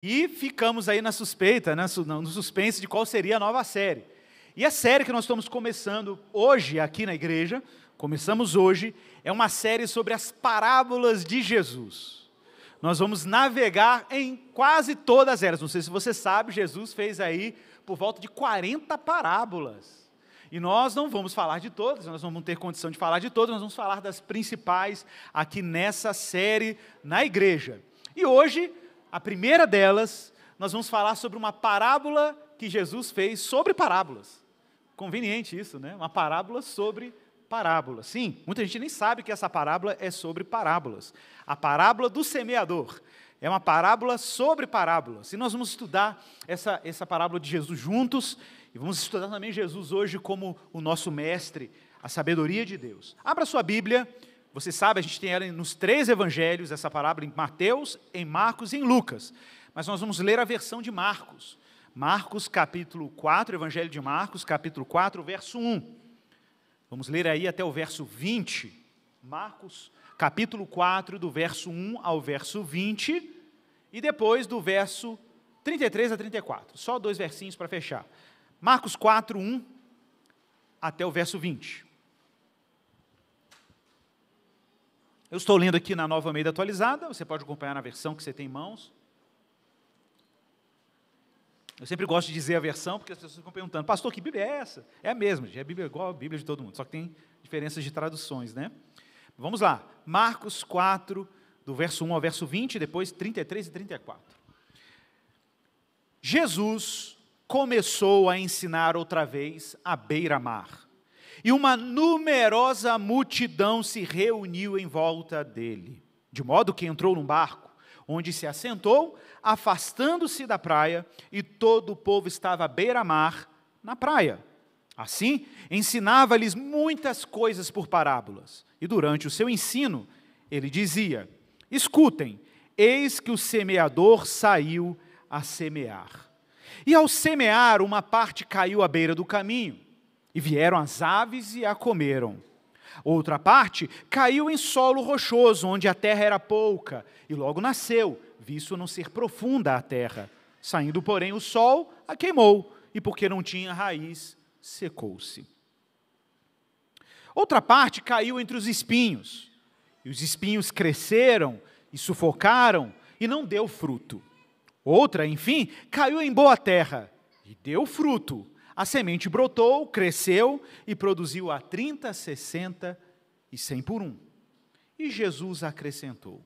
E ficamos aí na suspeita, no suspense de qual seria a nova série. E a série que nós estamos começando hoje aqui na igreja, começamos hoje, é uma série sobre as parábolas de Jesus. Nós vamos navegar em quase todas elas. Não sei se você sabe, Jesus fez aí por volta de 40 parábolas. E nós não vamos falar de todas, nós não vamos ter condição de falar de todas, nós vamos falar das principais aqui nessa série na igreja. E hoje, a primeira delas, nós vamos falar sobre uma parábola que Jesus fez sobre parábolas. Conveniente isso, né? Uma parábola sobre parábolas. Sim, muita gente nem sabe que essa parábola é sobre parábolas. A parábola do semeador é uma parábola sobre parábolas. E nós vamos estudar essa parábola de Jesus juntos, e vamos estudar também Jesus hoje como o nosso mestre, a sabedoria de Deus. Abra sua Bíblia. Você sabe, a gente tem ela nos 3 evangelhos, essa parábola em Mateus, em Marcos e em Lucas. Mas nós vamos ler a versão de Marcos. Marcos, capítulo 4, Evangelho de Marcos, capítulo 4, verso 1. Vamos ler aí até o verso 20. Marcos, capítulo 4, do verso 1 ao verso 20. E depois do verso 33 a 34. Só 2 versinhos para fechar. Marcos 4, 1 até o verso 20. Eu estou lendo aqui na Nova Almeida Atualizada, você pode acompanhar na versão que você tem em mãos. Eu sempre gosto de dizer a versão, porque as pessoas ficam perguntando, pastor, que Bíblia é essa? É a mesma, é a Bíblia igual a Bíblia de todo mundo, só que tem diferenças de traduções, né? Vamos lá, Marcos 4, do verso 1 ao verso 20, depois 33 e 34. Jesus começou a ensinar outra vez à beira-mar. E uma numerosa multidão se reuniu em volta dele, de modo que entrou num barco, onde se assentou, afastando-se da praia, e todo o povo estava à beira-mar, na praia. Assim, ensinava-lhes muitas coisas por parábolas, e durante o seu ensino, ele dizia, escutem, eis que o semeador saiu a semear. E ao semear, uma parte caiu à beira do caminho, e vieram as aves e a comeram. Outra parte caiu em solo rochoso, onde a terra era pouca, e logo nasceu, visto não ser profunda a terra. Saindo, porém, o sol a queimou, e porque não tinha raiz, secou-se. Outra parte caiu entre os espinhos, e os espinhos cresceram e sufocaram, e não deu fruto. Outra, enfim, caiu em boa terra, e deu fruto. A semente brotou, cresceu e produziu a 30, 60 e 100 por 1. E Jesus acrescentou,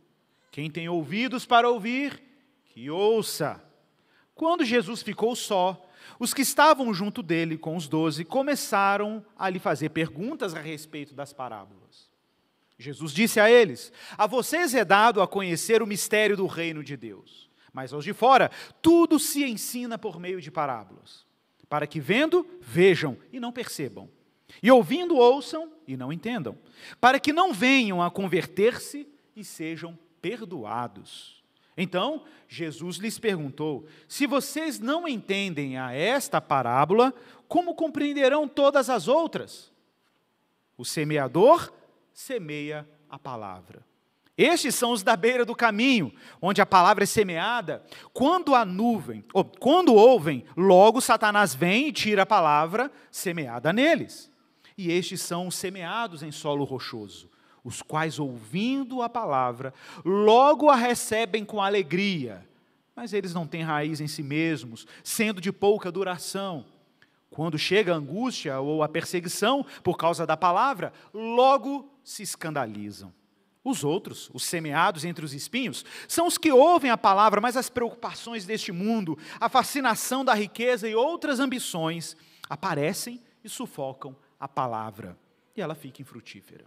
quem tem ouvidos para ouvir, que ouça. Quando Jesus ficou só, os que estavam junto dele com os 12 começaram a lhe fazer perguntas a respeito das parábolas. Jesus disse a eles, a vocês é dado a conhecer o mistério do reino de Deus, mas aos de fora, tudo se ensina por meio de parábolas. Para que vendo, vejam e não percebam. E ouvindo, ouçam e não entendam. Para que não venham a converter-se e sejam perdoados. Então, Jesus lhes perguntou, se vocês não entendem a esta parábola, como compreenderão todas as outras? O semeador semeia a palavra. Estes são os da beira do caminho, onde a palavra é semeada. Quando ouvem, logo Satanás vem e tira a palavra semeada neles. E estes são os semeados em solo rochoso, os quais, ouvindo a palavra, logo a recebem com alegria. Mas eles não têm raiz em si mesmos, sendo de pouca duração. Quando chega a angústia ou a perseguição por causa da palavra, logo se escandalizam. Os outros, os semeados entre os espinhos, são os que ouvem a palavra, mas as preocupações deste mundo, a fascinação da riqueza e outras ambições aparecem e sufocam a palavra, e ela fica infrutífera.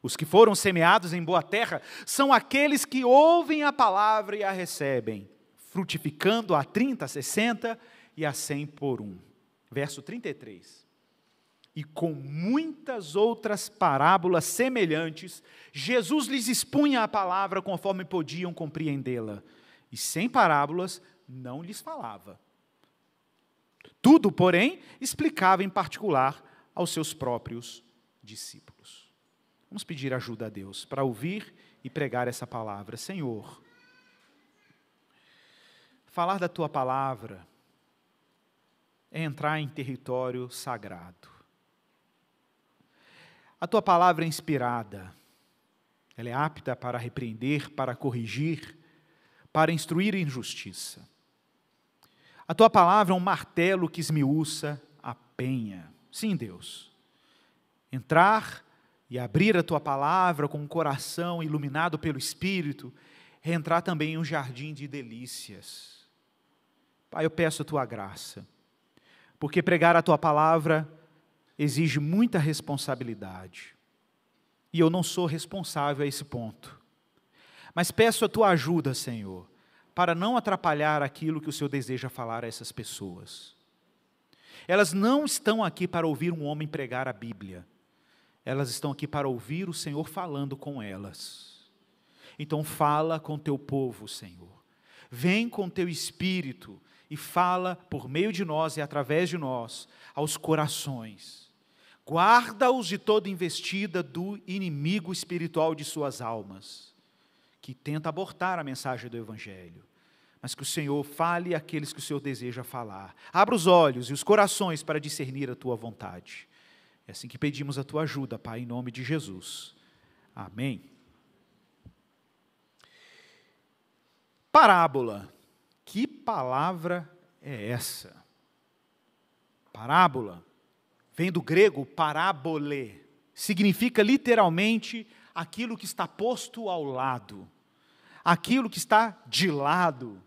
Os que foram semeados em boa terra são aqueles que ouvem a palavra e a recebem, frutificando a 30, 60 e a 100 por 1. Verso 33. E com muitas outras parábolas semelhantes, Jesus lhes expunha a palavra conforme podiam compreendê-la. E sem parábolas não lhes falava. Tudo, porém, explicava em particular aos seus próprios discípulos. Vamos pedir ajuda a Deus para ouvir e pregar essa palavra. Senhor, falar da tua palavra é entrar em território sagrado. A tua palavra é inspirada, ela é apta para repreender, para corrigir, para instruir em justiça. A tua palavra é um martelo que esmiuça a penha. Sim, Deus. Entrar e abrir a tua palavra com um coração iluminado pelo Espírito é entrar também em um jardim de delícias. Pai, eu peço a tua graça, porque pregar a tua palavra exige muita responsabilidade. E eu não sou responsável a esse ponto. Mas peço a tua ajuda, Senhor, para não atrapalhar aquilo que o Senhor deseja falar a essas pessoas. Elas não estão aqui para ouvir um homem pregar a Bíblia. Elas estão aqui para ouvir o Senhor falando com elas. Então fala com teu povo, Senhor. Vem com teu Espírito e fala por meio de nós e através de nós aos corações. Guarda-os de toda investida do inimigo espiritual de suas almas, que tenta abortar a mensagem do Evangelho. Mas que o Senhor fale àqueles que o Senhor deseja falar. Abra os olhos e os corações para discernir a tua vontade. É assim que pedimos a tua ajuda, Pai, em nome de Jesus. Amém. Parábola. Que palavra é essa? Parábola vem do grego parábole. Significa literalmente aquilo que está posto ao lado. Aquilo que está de lado.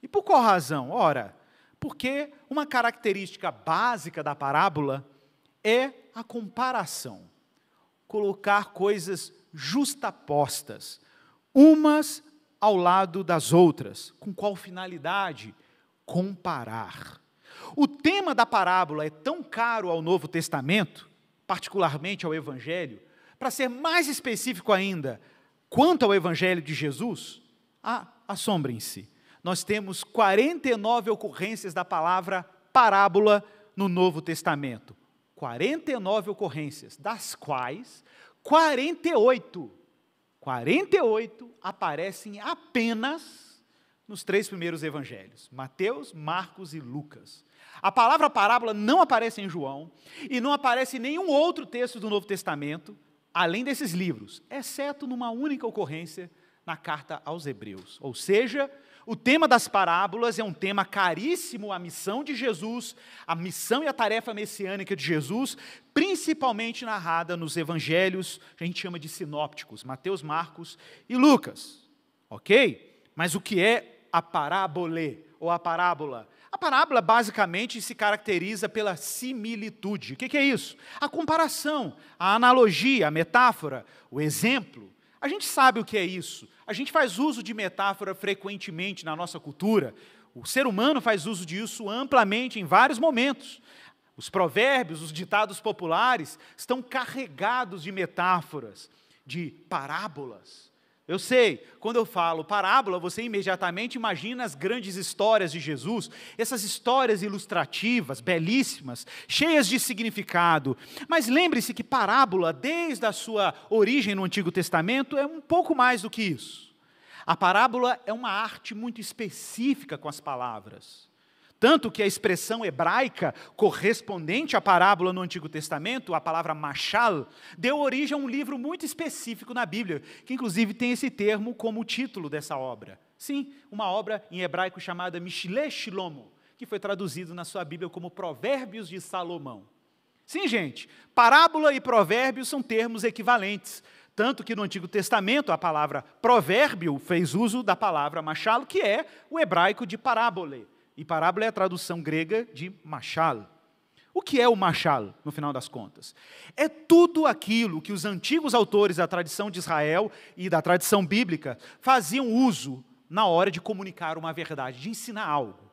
E por qual razão? Ora, porque uma característica básica da parábola é a comparação. Colocar coisas justapostas, umas ao lado das outras. Com qual finalidade? Comparar. O tema da parábola é tão caro ao Novo Testamento, particularmente ao Evangelho, para ser mais específico ainda, quanto ao Evangelho de Jesus, assombrem-se. Nós temos 49 ocorrências da palavra parábola no Novo Testamento. 49 ocorrências, das quais 48 aparecem apenas nos 3 primeiros evangelhos, Mateus, Marcos e Lucas. A palavra parábola não aparece em João e não aparece em nenhum outro texto do Novo Testamento, além desses livros, exceto numa única ocorrência na carta aos Hebreus. Ou seja, o tema das parábolas é um tema caríssimo à missão de Jesus, à missão e à tarefa messiânica de Jesus, principalmente narrada nos evangelhos, que a gente chama de sinópticos, Mateus, Marcos e Lucas. Ok? Mas o que é a parábole, ou a parábola? A parábola basicamente se caracteriza pela similitude. O que é isso? A comparação, a analogia, a metáfora, o exemplo. A gente sabe o que é isso. A gente faz uso de metáfora frequentemente na nossa cultura. O ser humano faz uso disso amplamente em vários momentos. Os provérbios, os ditados populares estão carregados de metáforas, de parábolas. Eu sei, quando eu falo parábola, você imediatamente imagina as grandes histórias de Jesus, essas histórias ilustrativas, belíssimas, cheias de significado. Mas lembre-se que parábola, desde a sua origem no Antigo Testamento, é um pouco mais do que isso. A parábola é uma arte muito específica com as palavras. Tanto que a expressão hebraica correspondente à parábola no Antigo Testamento, a palavra mashal, deu origem a um livro muito específico na Bíblia, que inclusive tem esse termo como título dessa obra. Sim, uma obra em hebraico chamada Mishle Shilomo, que foi traduzido na sua Bíblia como Provérbios de Salomão. Sim, gente, parábola e provérbios são termos equivalentes. Tanto que no Antigo Testamento a palavra provérbio fez uso da palavra mashal, que é o hebraico de parábole. E parábola é a tradução grega de mashal. O que é o mashal, no final das contas? É tudo aquilo que os antigos autores da tradição de Israel e da tradição bíblica faziam uso na hora de comunicar uma verdade, de ensinar algo.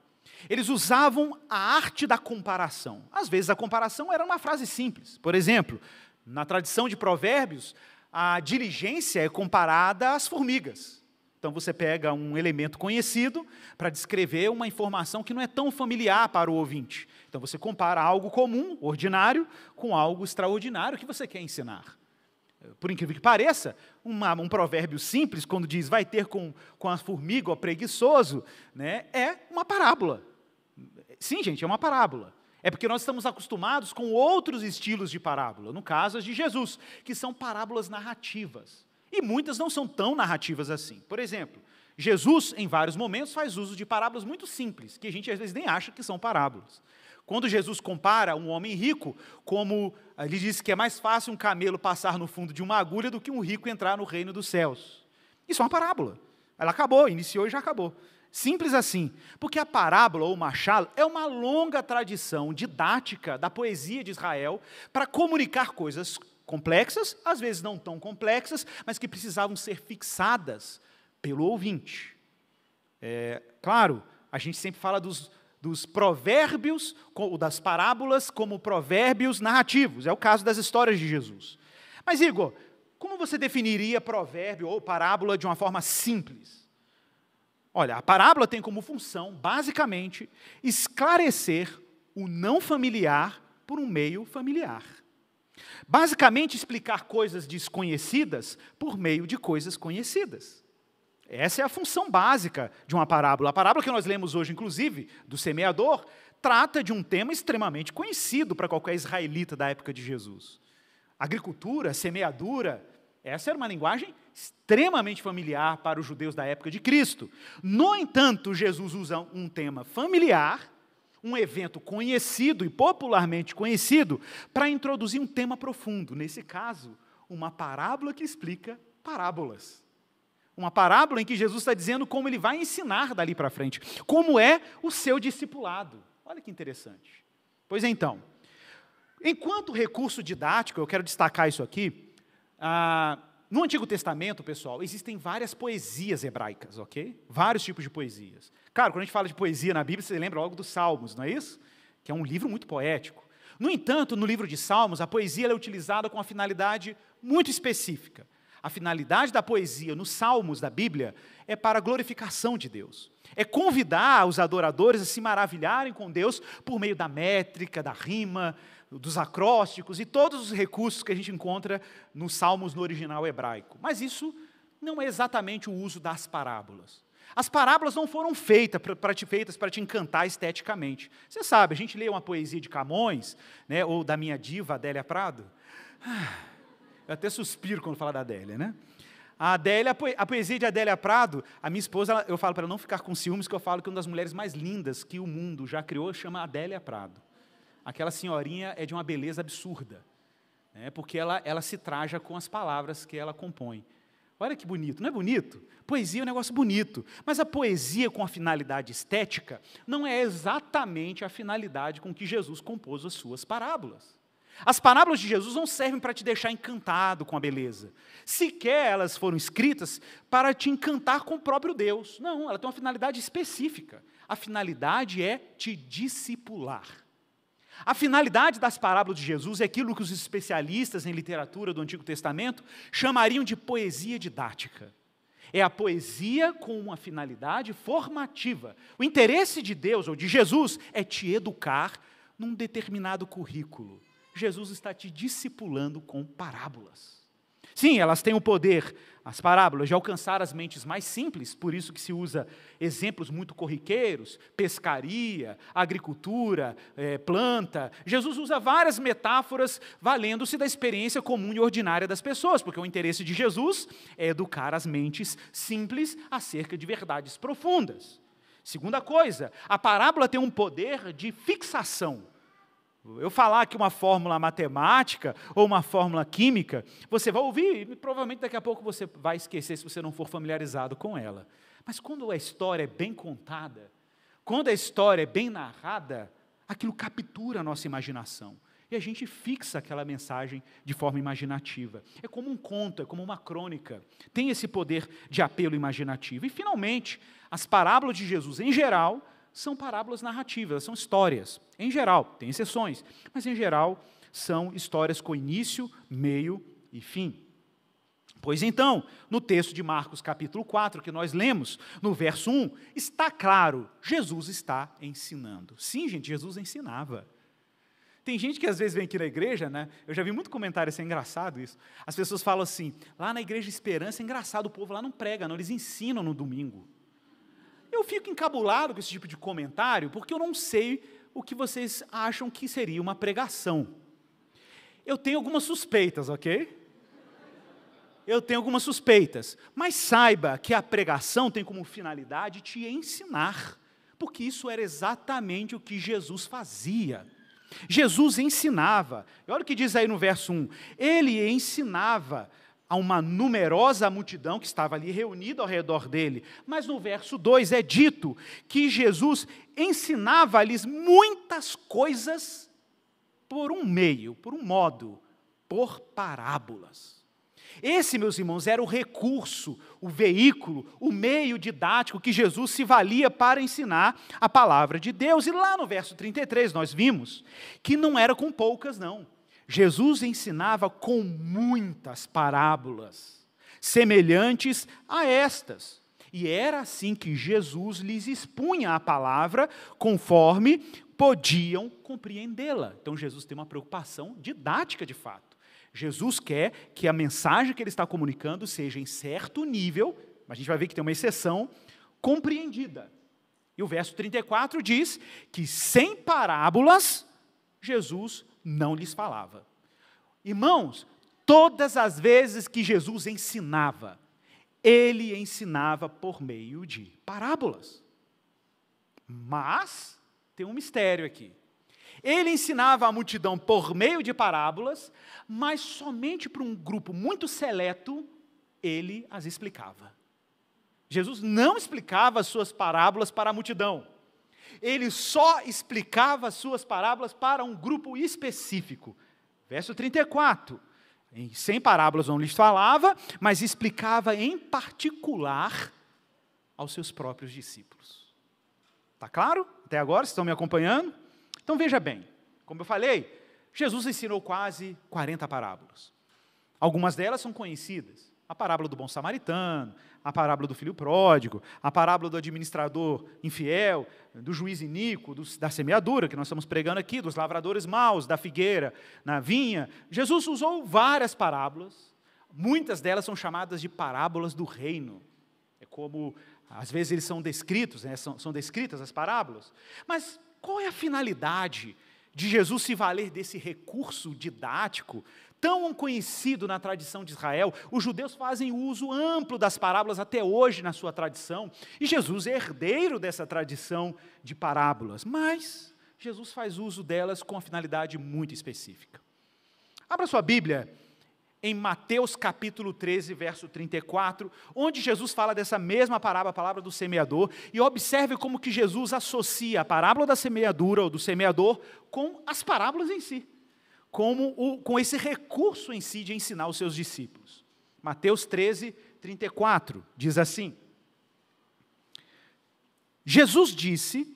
Eles usavam a arte da comparação. Às vezes a comparação era uma frase simples. Por exemplo, na tradição de provérbios, a diligência é comparada às formigas. Então você pega um elemento conhecido para descrever uma informação que não é tão familiar para o ouvinte. Então você compara algo comum, ordinário, com algo extraordinário que você quer ensinar. Por incrível que pareça, um provérbio simples, quando diz vai ter com a formiga ou preguiçoso, né, é uma parábola. Sim, gente, é uma parábola. É porque nós estamos acostumados com outros estilos de parábola, no caso as de Jesus, que são parábolas narrativas. E muitas não são tão narrativas assim. Por exemplo, Jesus, em vários momentos, faz uso de parábolas muito simples, que a gente às vezes nem acha que são parábolas. Quando Jesus compara um homem rico, como ele diz que é mais fácil um camelo passar no fundo de uma agulha do que um rico entrar no reino dos céus. Isso é uma parábola. Ela acabou, iniciou e já acabou. Simples assim, porque a parábola ou machal é uma longa tradição didática da poesia de Israel para comunicar coisas complexas, às vezes não tão complexas, mas que precisavam ser fixadas pelo ouvinte. Claro, a gente sempre fala dos provérbios, das parábolas como provérbios narrativos, é o caso das histórias de Jesus. Mas Igor, como você definiria provérbio ou parábola de uma forma simples? Olha, a parábola tem como função, basicamente, esclarecer o não familiar por um meio familiar. Basicamente, explicar coisas desconhecidas por meio de coisas conhecidas. Essa é a função básica de uma parábola. A parábola que nós lemos hoje, inclusive, do semeador, trata de um tema extremamente conhecido para qualquer israelita da época de Jesus. Agricultura, semeadura, essa era uma linguagem extremamente familiar para os judeus da época de Cristo. No entanto, Jesus usa um tema familiar, um evento conhecido e popularmente conhecido, para introduzir um tema profundo. Nesse caso, uma parábola que explica parábolas. Uma parábola em que Jesus está dizendo como ele vai ensinar dali para frente, como é o seu discipulado. Olha que interessante. Pois então, enquanto recurso didático, eu quero destacar isso aqui, no Antigo Testamento, pessoal, existem várias poesias hebraicas, ok? Vários tipos de poesias. Claro, quando a gente fala de poesia na Bíblia, você lembra logo dos Salmos, não é isso? Que é um livro muito poético. No entanto, no livro de Salmos, a poesia é utilizada com uma finalidade muito específica. A finalidade da poesia nos Salmos da Bíblia é para a glorificação de Deus. É convidar os adoradores a se maravilharem com Deus por meio da métrica, da rima, dos acrósticos e todos os recursos que a gente encontra nos Salmos no original hebraico. Mas isso não é exatamente o uso das parábolas. As parábolas não foram feitas para te encantar esteticamente. Você sabe, a gente lê uma poesia de Camões, né, ou da minha diva, Adélia Prado. Eu até suspiro quando falo da Adélia, né? A poesia de Adélia Prado, a minha esposa, eu falo para ela não ficar com ciúmes, que eu falo que uma das mulheres mais lindas que o mundo já criou chama Adélia Prado. Aquela senhorinha é de uma beleza absurda, né, porque ela se traja com as palavras que ela compõe. Olha que bonito, não é bonito? Poesia é um negócio bonito, mas a poesia com a finalidade estética não é exatamente a finalidade com que Jesus compôs as suas parábolas. As parábolas de Jesus não servem para te deixar encantado com a beleza. Sequer elas foram escritas para te encantar com o próprio Deus. Não, ela tem uma finalidade específica. A finalidade é te discipular. A finalidade das parábolas de Jesus é aquilo que os especialistas em literatura do Antigo Testamento chamariam de poesia didática. É a poesia com uma finalidade formativa. O interesse de Deus ou de Jesus é te educar num determinado currículo. Jesus está te discipulando com parábolas. Sim, elas têm o poder, as parábolas, de alcançar as mentes mais simples, por isso que se usa exemplos muito corriqueiros, pescaria, agricultura, planta. Jesus usa várias metáforas valendo-se da experiência comum e ordinária das pessoas, porque o interesse de Jesus é educar as mentes simples acerca de verdades profundas. Segunda coisa, a parábola tem um poder de fixação. Eu falar aqui uma fórmula matemática ou uma fórmula química, você vai ouvir e provavelmente daqui a pouco você vai esquecer se você não for familiarizado com ela. Mas quando a história é bem contada, quando a história é bem narrada, aquilo captura a nossa imaginação. E a gente fixa aquela mensagem de forma imaginativa. É como um conto, é como uma crônica. Tem esse poder de apelo imaginativo. E, finalmente, as parábolas de Jesus, em geral, são parábolas narrativas, são histórias. Em geral, tem exceções, mas em geral são histórias com início, meio e fim. Pois então, no texto de Marcos capítulo 4, que nós lemos, no verso 1, está claro, Jesus está ensinando. Sim, gente, Jesus ensinava. Tem gente que às vezes vem aqui na igreja, né? Eu já vi muito comentário, isso é engraçado isso. As pessoas falam assim, lá na Igreja Esperança é engraçado, o povo lá não prega, não, eles ensinam no domingo. Eu fico encabulado com esse tipo de comentário, porque eu não sei o que vocês acham que seria uma pregação. Eu tenho algumas suspeitas, ok? Eu tenho algumas suspeitas, mas saiba que a pregação tem como finalidade te ensinar, porque isso era exatamente o que Jesus fazia. Jesus ensinava, e olha o que diz aí no verso 1, ele ensinava a uma numerosa multidão que estava ali reunida ao redor dele, mas no verso 2 é dito que Jesus ensinava-lhes muitas coisas por um meio, por um modo, por parábolas. Esse, meus irmãos, era o recurso, o veículo, o meio didático que Jesus se valia para ensinar a palavra de Deus. E lá no verso 33 nós vimos que não era com poucas, não. Jesus ensinava com muitas parábolas, semelhantes a estas. E era assim que Jesus lhes expunha a palavra, conforme podiam compreendê-la. Então Jesus tem uma preocupação didática de fato. Jesus quer que a mensagem que ele está comunicando seja em certo nível, mas a gente vai ver que tem uma exceção, compreendida. E o verso 34 diz que sem parábolas, Jesus não lhes falava. Irmãos, todas as vezes que Jesus ensinava, ele ensinava por meio de parábolas. Mas tem um mistério aqui. Ele ensinava a multidão por meio de parábolas, mas somente para um grupo muito seleto, ele as explicava. Jesus não explicava as suas parábolas para a multidão. Ele só explicava as suas parábolas para um grupo específico. Verso 34. Sem parábolas não lhes falava, mas explicava em particular aos seus próprios discípulos. Está claro? Até agora, vocês estão me acompanhando? Então veja bem, como eu falei, Jesus ensinou quase 40 parábolas. Algumas delas são conhecidas. A parábola do bom samaritano, a parábola do filho pródigo, a parábola do administrador infiel, do juiz iníquo, da semeadura, que nós estamos pregando aqui, dos lavradores maus, da figueira, na vinha. Jesus usou várias parábolas, muitas delas são chamadas de parábolas do reino. É como, às vezes, eles são descritos, né? são descritas as parábolas. Mas qual é a finalidade de Jesus se valer desse recurso didático, tão conhecido na tradição de Israel? Os judeus fazem uso amplo das parábolas até hoje na sua tradição, e Jesus é herdeiro dessa tradição de parábolas, mas Jesus faz uso delas com uma finalidade muito específica. Abra sua Bíblia em Mateus capítulo 13, verso 34, onde Jesus fala dessa mesma parábola, a parábola do semeador, e observe como que Jesus associa a parábola da semeadura, ou do semeador, com as parábolas em si, com esse recurso em si de ensinar os seus discípulos. Mateus 13, 34, diz assim: Jesus disse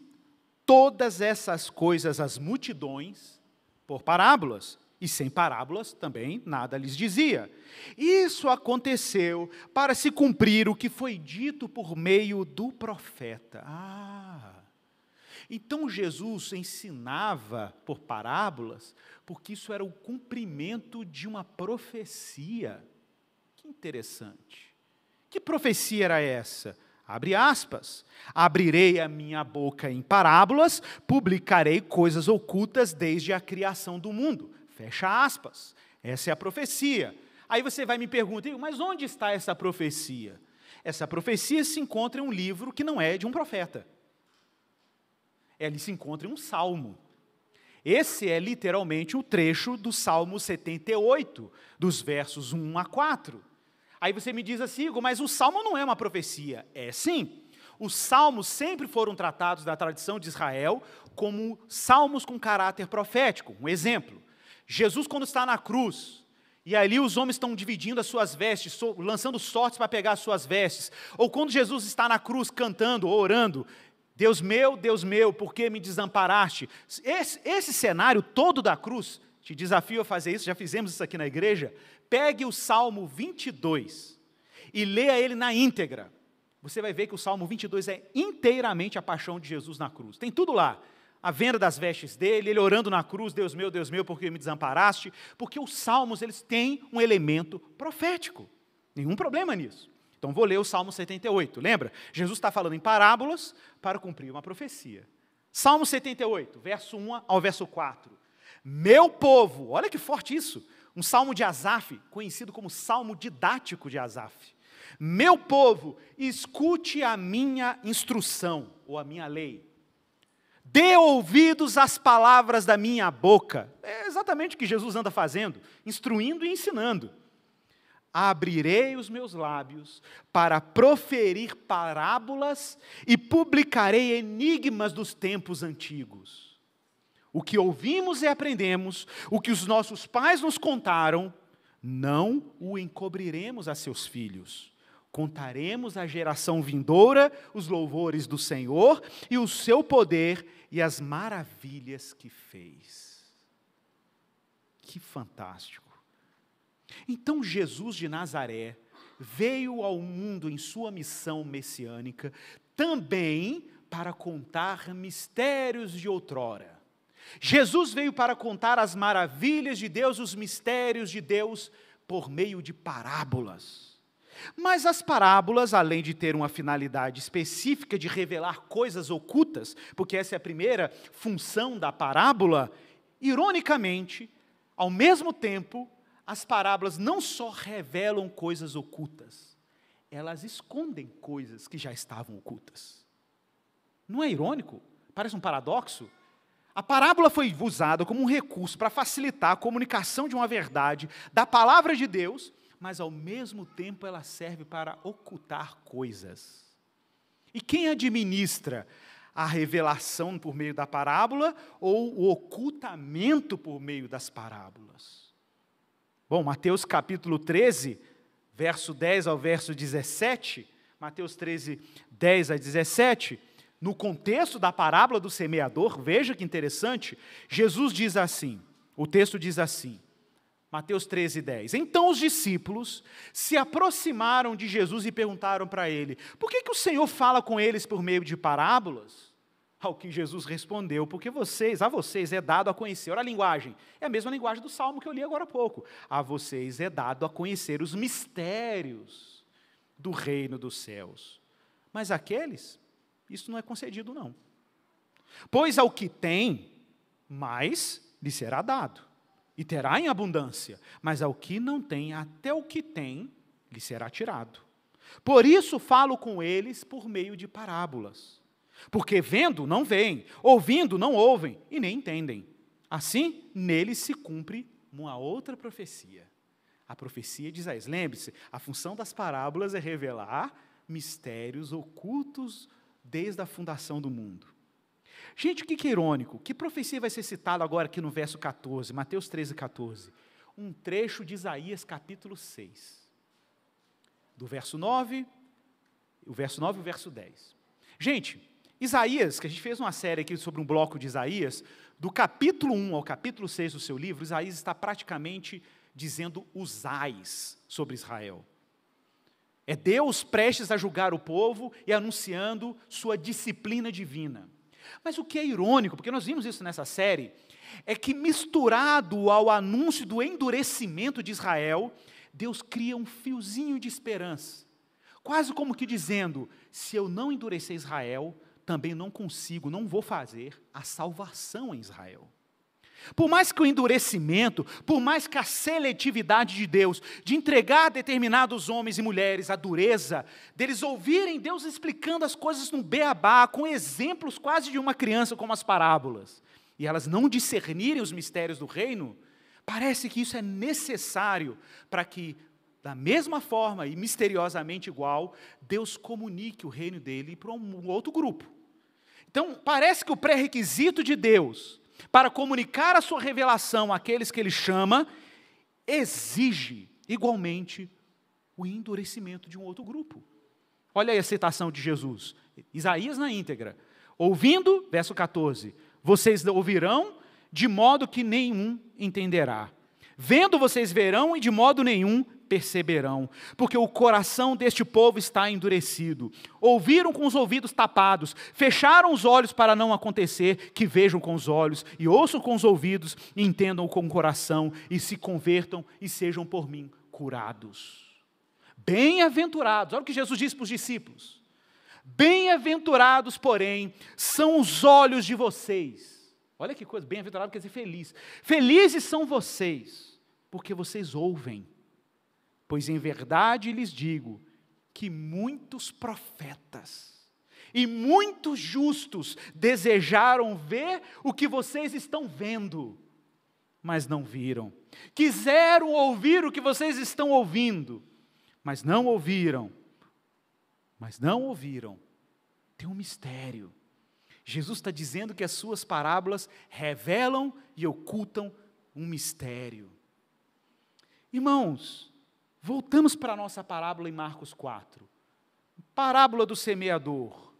todas essas coisas às multidões por parábolas, e sem parábolas também nada lhes dizia. Isso aconteceu para se cumprir o que foi dito por meio do profeta. Então Jesus ensinava por parábolas, porque isso era o cumprimento de uma profecia. Que interessante. Que profecia era essa? Abre aspas. Abrirei a minha boca em parábolas, publicarei coisas ocultas desde a criação do mundo. Fecha aspas. Essa é a profecia. Aí você vai me perguntar, mas onde está essa profecia? Essa profecia se encontra em um livro que não é de um profeta. Ela se encontra em um salmo. Esse é literalmente o trecho do Salmo 78, dos versos 1 a 4. Aí você me diz assim, Igor, mas o salmo não é uma profecia. É sim. Os salmos sempre foram tratados da tradição de Israel como salmos com caráter profético. Um exemplo. Jesus, quando está na cruz, e ali os homens estão dividindo as suas vestes, lançando sortes para pegar as suas vestes, ou quando Jesus está na cruz cantando ou orando, Deus meu, por que me desamparaste? Esse cenário todo da cruz, te desafio a fazer isso, já fizemos isso aqui na igreja, pegue o Salmo 22 e leia ele na íntegra. Você vai ver que o Salmo 22 é inteiramente a paixão de Jesus na cruz. Tem tudo lá. A venda das vestes dele, ele orando na cruz, Deus meu, por que me desamparaste? Porque os salmos, eles têm um elemento profético. Nenhum problema nisso. Então vou ler o Salmo 78. Lembra? Jesus está falando em parábolas para cumprir uma profecia. Salmo 78, verso 1 ao verso 4. Meu povo, olha que forte isso. Um salmo de Asaf, conhecido como salmo didático de Asaf. Meu povo, escute a minha instrução, ou a minha lei. Dê ouvidos às palavras da minha boca. É exatamente o que Jesus anda fazendo, instruindo e ensinando. Abrirei os meus lábios para proferir parábolas e publicarei enigmas dos tempos antigos. O que ouvimos e aprendemos, o que os nossos pais nos contaram, não o encobriremos a seus filhos. Contaremos à geração vindoura os louvores do Senhor e o seu poder e as maravilhas que fez. Que fantástico! Então Jesus de Nazaré veio ao mundo em sua missão messiânica também para contar mistérios de outrora. Jesus veio para contar as maravilhas de Deus, os mistérios de Deus por meio de parábolas. Mas as parábolas, além de ter uma finalidade específica de revelar coisas ocultas, porque essa é a primeira função da parábola, ironicamente, ao mesmo tempo, as parábolas não só revelam coisas ocultas, elas escondem coisas que já estavam ocultas. Não é irônico? Parece um paradoxo? A parábola foi usada como um recurso para facilitar a comunicação de uma verdade da palavra de Deus, mas ao mesmo tempo ela serve para ocultar coisas. E quem administra a revelação por meio da parábola ou o ocultamento por meio das parábolas? Bom, Mateus capítulo 13, verso 10 ao verso 17, Mateus 13, 10 a 17, no contexto da parábola do semeador, veja que interessante, Jesus diz assim, o texto diz assim, Mateus 13, 10. Então os discípulos se aproximaram de Jesus e perguntaram para ele, por que o Senhor fala com eles por meio de parábolas? Ao que Jesus respondeu, porque a vocês é dado a conhecer, olha a linguagem, é a mesma linguagem do Salmo que eu li agora há pouco, a vocês é dado a conhecer os mistérios do reino dos céus, mas aqueles, isso não é concedido não, pois ao que tem, mais lhe será dado, e terá em abundância, mas ao que não tem, até o que tem, lhe será tirado. Por isso falo com eles por meio de parábolas, porque vendo, não veem, ouvindo, não ouvem, e nem entendem. Assim, neles se cumpre uma outra profecia. A profecia de Isaías. Lembre-se, a função das parábolas é revelar mistérios ocultos desde a fundação do mundo. Gente, o que é irônico? Que profecia vai ser citada agora aqui no verso 14, Mateus 13, 14? Um trecho de Isaías capítulo 6. Do verso 9, o verso 9 e o verso 10. Gente, Isaías, que a gente fez uma série aqui sobre um bloco de Isaías, do capítulo 1 ao capítulo 6 do seu livro, Isaías está praticamente dizendo os ais sobre Israel. É Deus prestes a julgar o povo e anunciando sua disciplina divina. Mas o que é irônico, porque nós vimos isso nessa série, é que misturado ao anúncio do endurecimento de Israel, Deus cria um fiozinho de esperança. Quase como que dizendo, se eu não endurecer Israel, também não vou fazer a salvação em Israel. Por mais que o endurecimento, por mais que a seletividade de Deus, de entregar a determinados homens e mulheres a dureza, deles ouvirem Deus explicando as coisas no beabá, com exemplos quase de uma criança como as parábolas, e elas não discernirem os mistérios do reino, parece que isso é necessário para que, da mesma forma e misteriosamente igual, Deus comunique o reino dele para um outro grupo. Então, parece que o pré-requisito de Deus para comunicar a sua revelação àqueles que Ele chama, exige, igualmente, o endurecimento de um outro grupo. Olha aí a citação de Jesus, Isaías na íntegra. Ouvindo, verso 14, vocês ouvirão, de modo que nenhum entenderá. Vendo, vocês verão, e de modo nenhum perceberão, porque o coração deste povo está endurecido. Ouviram com os ouvidos tapados, fecharam os olhos para não acontecer, que vejam com os olhos, e ouçam com os ouvidos, e entendam com o coração, e se convertam, e sejam por mim curados. Bem-aventurados, olha o que Jesus disse para os discípulos. Bem-aventurados, porém, são os olhos de vocês. Olha que coisa, bem-aventurado quer dizer feliz. Felizes são vocês, porque vocês ouvem. Pois em verdade lhes digo que muitos profetas e muitos justos desejaram ver o que vocês estão vendo, mas não viram. Quiseram ouvir o que vocês estão ouvindo, mas não ouviram. Tem um mistério. Jesus está dizendo que as suas parábolas revelam e ocultam um mistério. Irmãos, voltamos para a nossa parábola em Marcos 4. Parábola do semeador.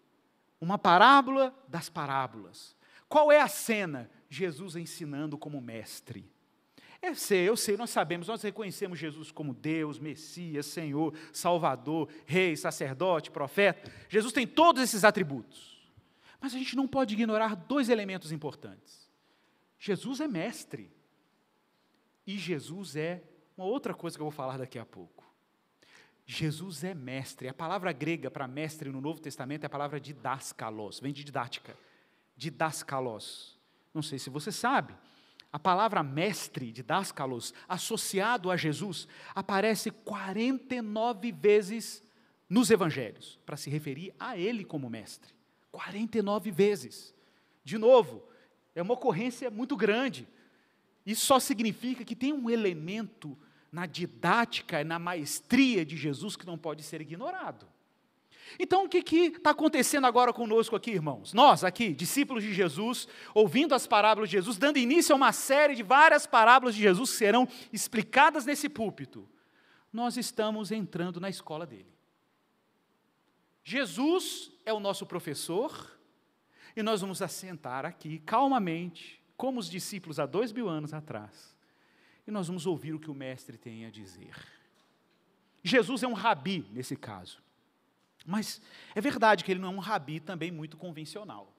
Uma parábola das parábolas. Qual é a cena? Jesus ensinando como mestre. Eu sei, nós sabemos, nós reconhecemos Jesus como Deus, Messias, Senhor, Salvador, Rei, Sacerdote, Profeta. Jesus tem todos esses atributos. Mas a gente não pode ignorar dois elementos importantes. Jesus é mestre. E Jesus é uma outra coisa que eu vou falar daqui a pouco. Jesus é mestre. A palavra grega para mestre no Novo Testamento é a palavra didaskalos, vem de didática. Didaskalos. Não sei se você sabe, a palavra mestre, didaskalos, associado a Jesus, aparece 49 vezes nos evangelhos, para se referir a ele como mestre. 49 vezes. De novo, é uma ocorrência muito grande. Isso só significa que tem um elemento na didática e na maestria de Jesus que não pode ser ignorado. Então, o que está acontecendo agora conosco aqui, irmãos? Nós aqui, discípulos de Jesus, ouvindo as parábolas de Jesus, dando início a uma série de várias parábolas de Jesus que serão explicadas nesse púlpito. Nós estamos entrando na escola dele. Jesus é o nosso professor e nós vamos assentar aqui calmamente, como os discípulos há 2000 anos atrás. E nós vamos ouvir o que o mestre tem a dizer. Jesus é um rabi nesse caso. Mas é verdade que ele não é um rabi também muito convencional.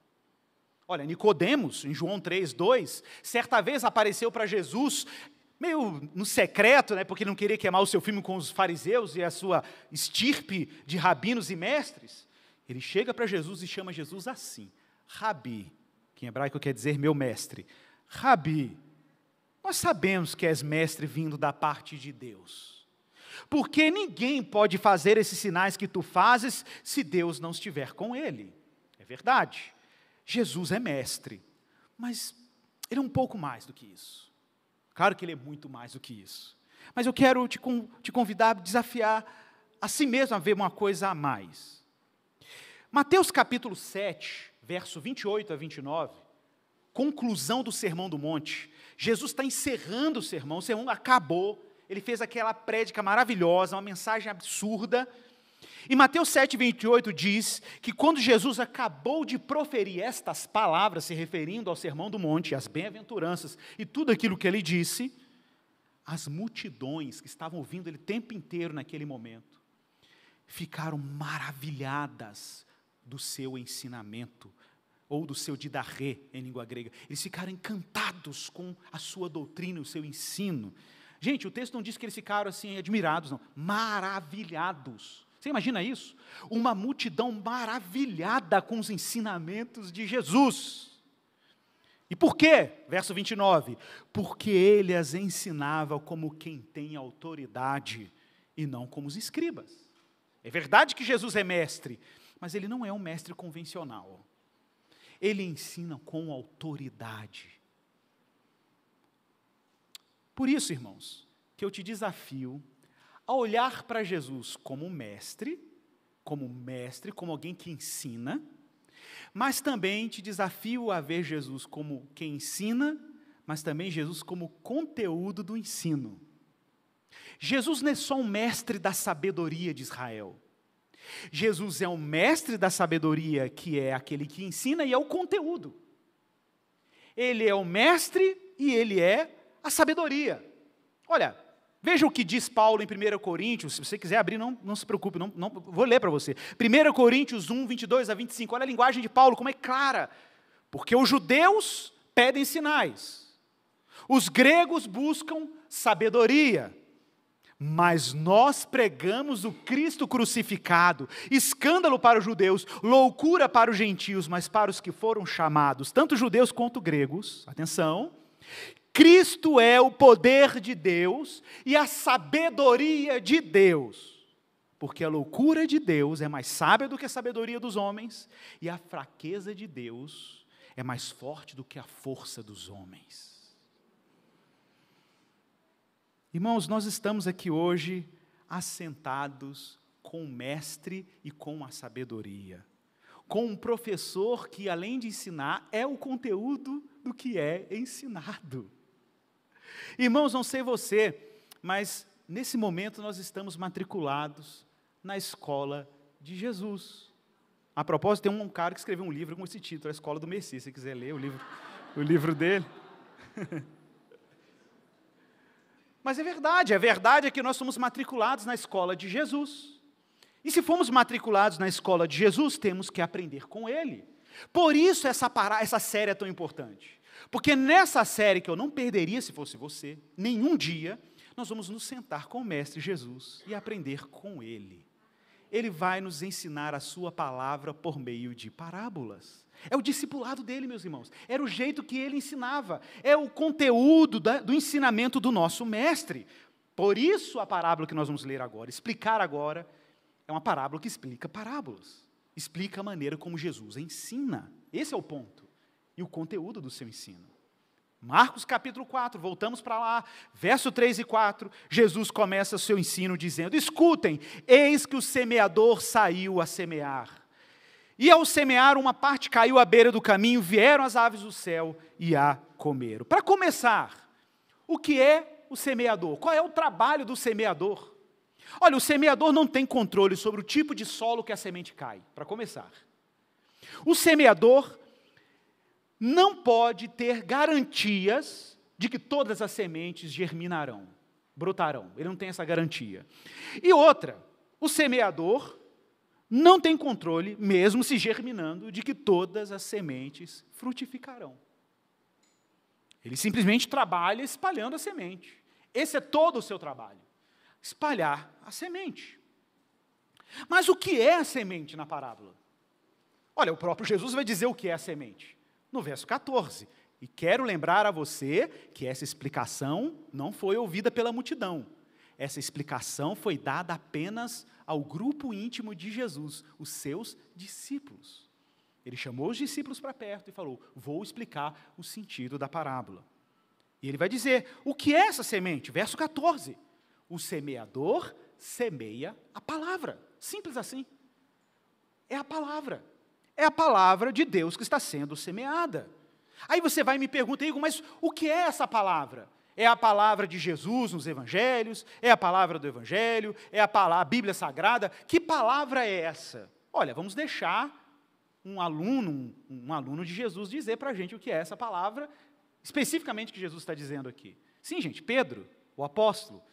Olha, Nicodemos, em João 3:2, certa vez apareceu para Jesus, meio no secreto, porque ele não queria queimar o seu filme com os fariseus e a sua estirpe de rabinos e mestres. Ele chega para Jesus e chama Jesus assim, Rabi, que em hebraico quer dizer meu mestre. Rabi, nós sabemos que és mestre vindo da parte de Deus. Porque ninguém pode fazer esses sinais que tu fazes se Deus não estiver com ele. É verdade. Jesus é mestre, mas ele é um pouco mais do que isso. Claro que ele é muito mais do que isso. Mas eu quero te convidar, desafiar a si mesmo a ver uma coisa a mais. Mateus capítulo 7, verso 28 a 29, conclusão do Sermão do Monte. Jesus está encerrando o sermão acabou. Ele fez aquela prédica maravilhosa, uma mensagem absurda. E Mateus 7, 28 diz que quando Jesus acabou de proferir estas palavras, se referindo ao Sermão do Monte, as bem-aventuranças e tudo aquilo que ele disse, as multidões que estavam ouvindo ele o tempo inteiro naquele momento, ficaram maravilhadas do seu ensinamento, ou do seu didarré em língua grega. Eles ficaram encantados com a sua doutrina, o seu ensino. Gente, o texto não diz que eles ficaram assim admirados, não. Maravilhados. Você imagina isso? Uma multidão maravilhada com os ensinamentos de Jesus. E por quê? Verso 29. Porque ele as ensinava como quem tem autoridade e não como os escribas. É verdade que Jesus é mestre, mas ele não é um mestre convencional. Ele ensina com autoridade. Por isso, irmãos, que eu te desafio a olhar para Jesus como mestre, como alguém que ensina, mas também te desafio a ver Jesus como quem ensina, mas também Jesus como conteúdo do ensino. Jesus não é só um mestre da sabedoria de Israel. Jesus é um mestre da sabedoria, que é aquele que ensina, e é o conteúdo. Ele é o mestre e ele é a sabedoria. Olha, veja o que diz Paulo em 1 Coríntios, se você quiser abrir, não se preocupe, não, vou ler para você. 1 Coríntios 1, 22 a 25, olha a linguagem de Paulo, como é clara. Porque os judeus pedem sinais, os gregos buscam sabedoria, Mas nós pregamos o Cristo crucificado, escândalo para os judeus, loucura para os gentios, mas para os que foram chamados, tanto judeus quanto gregos, atenção, Cristo é o poder de Deus e a sabedoria de Deus, porque a loucura de Deus é mais sábia do que a sabedoria dos homens, e a fraqueza de Deus é mais forte do que a força dos homens. Irmãos, nós estamos aqui hoje assentados com o mestre e com a sabedoria, com um professor que, além de ensinar, é o conteúdo do que é ensinado. Irmãos, não sei você, mas nesse momento nós estamos matriculados na escola de Jesus. A propósito, tem um cara que escreveu um livro com esse título, A Escola do Messias, se você quiser ler o livro dele. Mas é verdade é que nós somos matriculados na escola de Jesus. E se fomos matriculados na escola de Jesus, temos que aprender com Ele. Por isso essa série é tão importante. Porque nessa série, que eu não perderia se fosse você, nenhum dia, nós vamos nos sentar com o Mestre Jesus e aprender com Ele. Ele vai nos ensinar a sua palavra por meio de parábolas. É o discipulado dele, meus irmãos. Era o jeito que ele ensinava. É o conteúdo do ensinamento do nosso mestre. Por isso a parábola que nós vamos ler agora, explicar agora, é uma parábola que explica parábolas. Explica a maneira como Jesus ensina. Esse é o ponto. E o conteúdo do seu ensino. Marcos capítulo 4, voltamos para lá, verso 3 e 4, Jesus começa o seu ensino dizendo: escutem, eis que o semeador saiu a semear. E ao semear, uma parte caiu à beira do caminho, vieram as aves do céu e a comeram. Para começar, o que é o semeador? Qual é o trabalho do semeador? Olha, o semeador não tem controle sobre o tipo de solo que a semente cai, para começar. O semeador não pode ter garantias de que todas as sementes germinarão, brotarão. Ele não tem essa garantia. E outra, o semeador não tem controle, mesmo se germinando, de que todas as sementes frutificarão. Ele simplesmente trabalha espalhando a semente. Esse é todo o seu trabalho, espalhar a semente. Mas o que é a semente na parábola? Olha, o próprio Jesus vai dizer o que é a semente, no verso 14. E quero lembrar a você que essa explicação não foi ouvida pela multidão. Essa explicação foi dada apenas ao grupo íntimo de Jesus, os seus discípulos. Ele chamou os discípulos para perto e falou: vou explicar o sentido da parábola. E ele vai dizer, o que é essa semente? Verso 14. O semeador semeia a palavra. Simples assim. É a palavra. É a palavra de Deus que está sendo semeada. Aí você vai e me pergunta, Igor, mas o que é essa palavra? É a palavra de Jesus nos evangelhos? É a palavra do evangelho? É a Bíblia Sagrada? Que palavra é essa? Olha, vamos deixar um aluno de Jesus dizer para a gente o que é essa palavra, especificamente que Jesus está dizendo aqui. Sim, gente, Pedro, o apóstolo,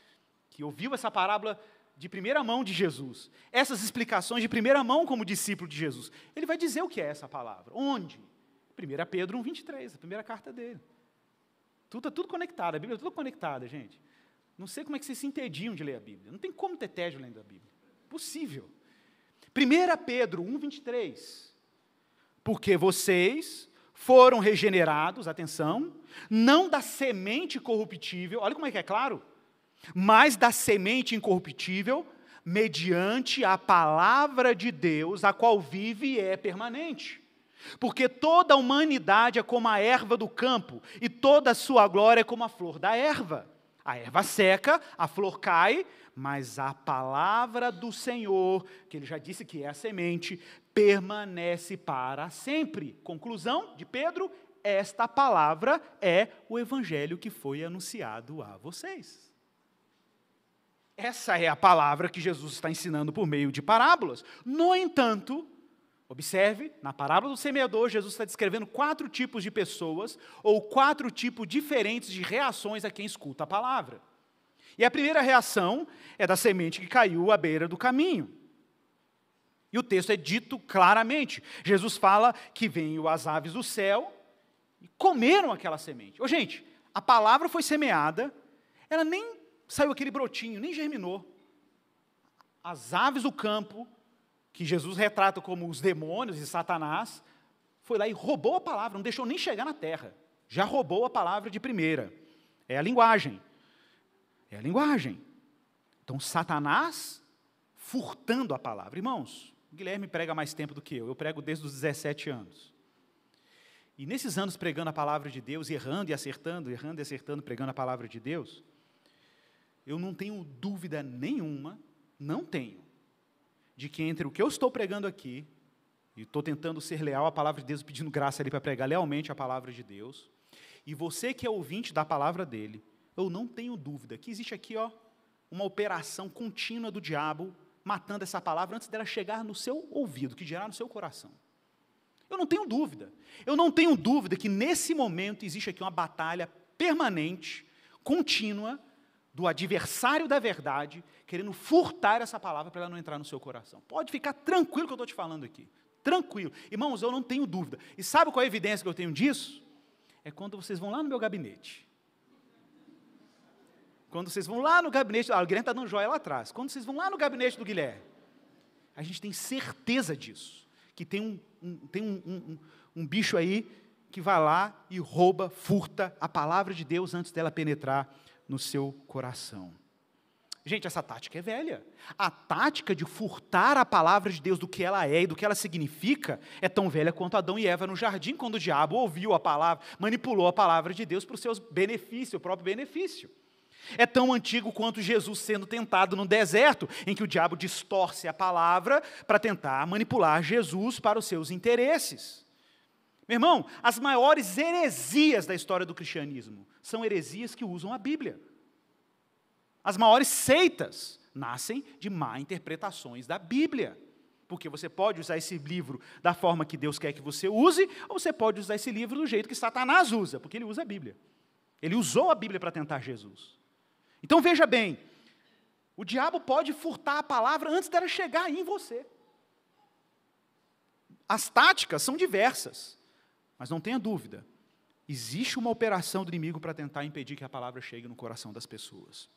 que ouviu essa parábola de primeira mão de Jesus, essas explicações de primeira mão como discípulo de Jesus, ele vai dizer o que é essa palavra. Onde? 1 Pedro 1,23, a primeira carta dele. Está tudo conectado, a Bíblia é tudo conectada, gente. Não sei como é que vocês se entediam de ler a Bíblia. Não tem como ter tédio lendo a Bíblia. Possível. 1 Pedro 1,23. Porque vocês foram regenerados, atenção, não da semente corruptível, olha como é que é claro, mas da semente incorruptível, mediante a palavra de Deus, a qual vive e é permanente. Porque toda a humanidade é como a erva do campo, e toda a sua glória é como a flor da erva. A erva seca, a flor cai, mas a palavra do Senhor, que ele já disse que é a semente, permanece para sempre. Conclusão de Pedro, esta palavra é o evangelho que foi anunciado a vocês. Essa é a palavra que Jesus está ensinando por meio de parábolas. No entanto, observe, na parábola do semeador, Jesus está descrevendo 4 tipos de pessoas, ou 4 tipos diferentes de reações a quem escuta a palavra. E a primeira reação é da semente que caiu à beira do caminho. E o texto é dito claramente. Jesus fala que veio as aves do céu e comeram aquela semente. Ô, gente, a palavra foi semeada, ela nem saiu aquele brotinho, nem germinou. As aves do campo, que Jesus retrata como os demônios e Satanás, foi lá e roubou a palavra, não deixou nem chegar na terra. Já roubou a palavra de primeira. É a linguagem. É a linguagem. Então, Satanás furtando a palavra. Irmãos, o Guilherme prega mais tempo do que eu prego desde os 17 anos. E nesses anos pregando a palavra de Deus, errando e acertando, pregando a palavra de Deus, eu não tenho dúvida nenhuma, não tenho, de que entre o que eu estou pregando aqui, e estou tentando ser leal à palavra de Deus, pedindo graça ali para pregar lealmente a palavra de Deus, e você que é ouvinte da palavra dele, eu não tenho dúvida que existe aqui, uma operação contínua do diabo, matando essa palavra antes dela chegar no seu ouvido, que dirá no seu coração. Eu não tenho dúvida. Eu não tenho dúvida que nesse momento existe aqui uma batalha permanente, contínua, do adversário da verdade, querendo furtar essa palavra para ela não entrar no seu coração. Pode ficar tranquilo que eu estou te falando aqui. Tranquilo. Irmãos, eu não tenho dúvida. E sabe qual é a evidência que eu tenho disso? É quando vocês vão lá no meu gabinete. Quando vocês vão lá no gabinete, o Guilherme está dando joia lá atrás. Quando vocês vão lá no gabinete do Guilherme, a gente tem certeza disso. Que tem um bicho aí que vai lá e rouba, furta a palavra de Deus antes dela penetrar no seu coração. Gente, essa tática é velha. A tática de furtar a palavra de Deus do que ela é e do que ela significa é tão velha quanto Adão e Eva no jardim, quando o diabo ouviu a palavra, manipulou a palavra de Deus para o seu benefício, o próprio benefício. É tão antigo quanto Jesus sendo tentado no deserto, em que o diabo distorce a palavra para tentar manipular Jesus para os seus interesses. Meu irmão, as maiores heresias da história do cristianismo são heresias que usam a Bíblia. As maiores seitas nascem de má interpretações da Bíblia. Porque você pode usar esse livro da forma que Deus quer que você use, ou você pode usar esse livro do jeito que Satanás usa, porque ele usa a Bíblia. Ele usou a Bíblia para tentar Jesus. Então veja bem, o diabo pode furtar a palavra antes dela chegar aí em você. As táticas são diversas, mas não tenha dúvida, existe uma operação do inimigo para tentar impedir que a palavra chegue no coração das pessoas.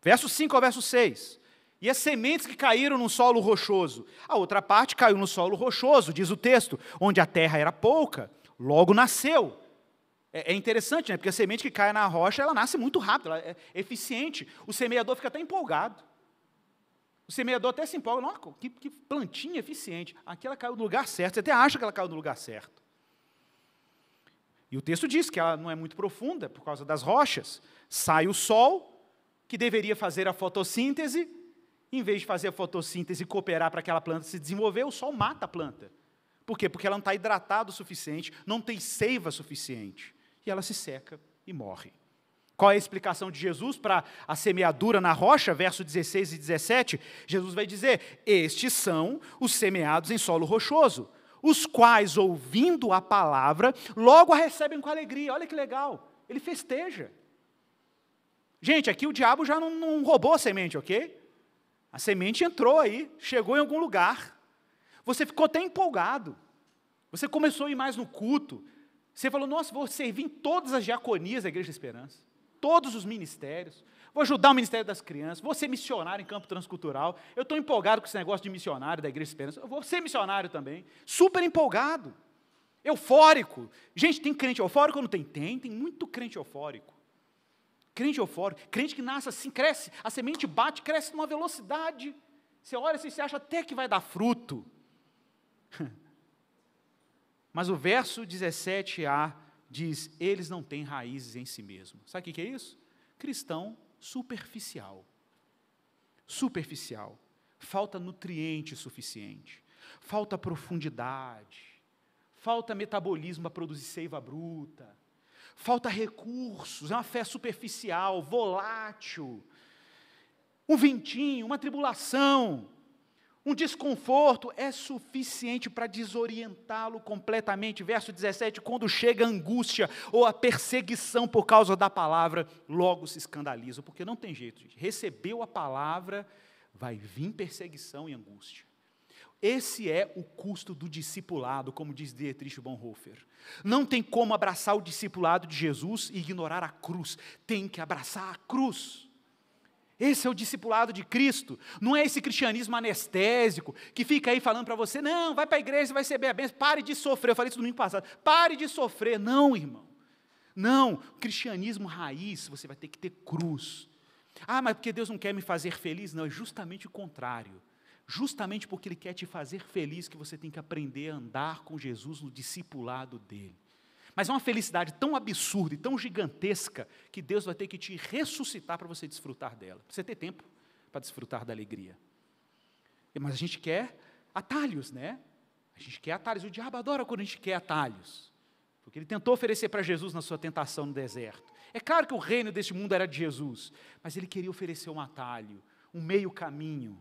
Verso 5 ao verso 6. E as sementes que caíram no solo rochoso. A outra parte caiu no solo rochoso, diz o texto, onde a terra era pouca, logo nasceu. É interessante, né? Porque a semente que cai na rocha, ela nasce muito rápido, ela é eficiente. O semeador fica até empolgado. O semeador até se empolga, nossa, que plantinha eficiente. Aqui ela caiu no lugar certo, você até acha que ela caiu no lugar certo. E o texto diz que ela não é muito profunda, por causa das rochas. Sai o sol, que deveria fazer a fotossíntese, em vez de fazer a fotossíntese e cooperar para aquela planta se desenvolver, o sol mata a planta. Por quê? Porque ela não está hidratada o suficiente, não tem seiva suficiente. E ela se seca e morre. Qual é a explicação de Jesus para a semeadura na rocha, versos 16 e 17? Jesus vai dizer, estes são os semeados em solo rochoso, os quais, ouvindo a palavra, logo a recebem com alegria. Olha que legal, ele festeja. Gente, aqui o diabo já não roubou a semente, ok? A semente entrou aí, chegou em algum lugar. Você ficou até empolgado. Você começou a ir mais no culto. Você falou, nossa, vou servir em todas as diaconias da Igreja da Esperança. Todos os ministérios. Vou ajudar o Ministério das Crianças. Vou ser missionário em campo transcultural. Eu estou empolgado com esse negócio de missionário da Igreja da Esperança. Eu vou ser missionário também. Super empolgado. Eufórico. Gente, tem crente eufórico ou não tem? Tem muito crente eufórico. Crente eufórico. Crente que nasce assim, cresce. A semente bate, cresce numa velocidade. Você olha assim, você acha até que vai dar fruto. Mas o verso 17a diz, eles não têm raízes em si mesmos. Sabe o que é isso? Cristão superficial. Superficial. Falta nutriente suficiente. Falta profundidade. Falta metabolismo para produzir seiva bruta. Falta recursos, é uma fé superficial, volátil. Um ventinho, uma tribulação, um desconforto é suficiente para desorientá-lo completamente. Verso 17, quando chega a angústia ou a perseguição por causa da palavra, logo se escandaliza, porque não tem jeito, gente. Recebeu a palavra, vai vir perseguição e angústia. Esse é o custo do discipulado, como diz Dietrich Bonhoeffer. Não tem como abraçar o discipulado de Jesus e ignorar a cruz. Tem que abraçar a cruz. Esse é o discipulado de Cristo. Não é esse cristianismo anestésico que fica aí falando para você, não, vai para a igreja, vai receber a bênção, pare de sofrer. Eu falei isso domingo passado, pare de sofrer. Não, irmão. Não, cristianismo raiz, você vai ter que ter cruz. Ah, mas porque Deus não quer me fazer feliz? Não, é justamente o contrário. Justamente porque Ele quer te fazer feliz que você tem que aprender a andar com Jesus no discipulado dEle. Mas é uma felicidade tão absurda e tão gigantesca que Deus vai ter que te ressuscitar para você desfrutar dela. Para você ter tempo para desfrutar da alegria. Mas a gente quer atalhos, né? A gente quer atalhos. O diabo adora quando a gente quer atalhos. Porque ele tentou oferecer para Jesus na sua tentação no deserto. É claro que o reino deste mundo era de Jesus, mas ele queria oferecer um atalho, um meio caminho.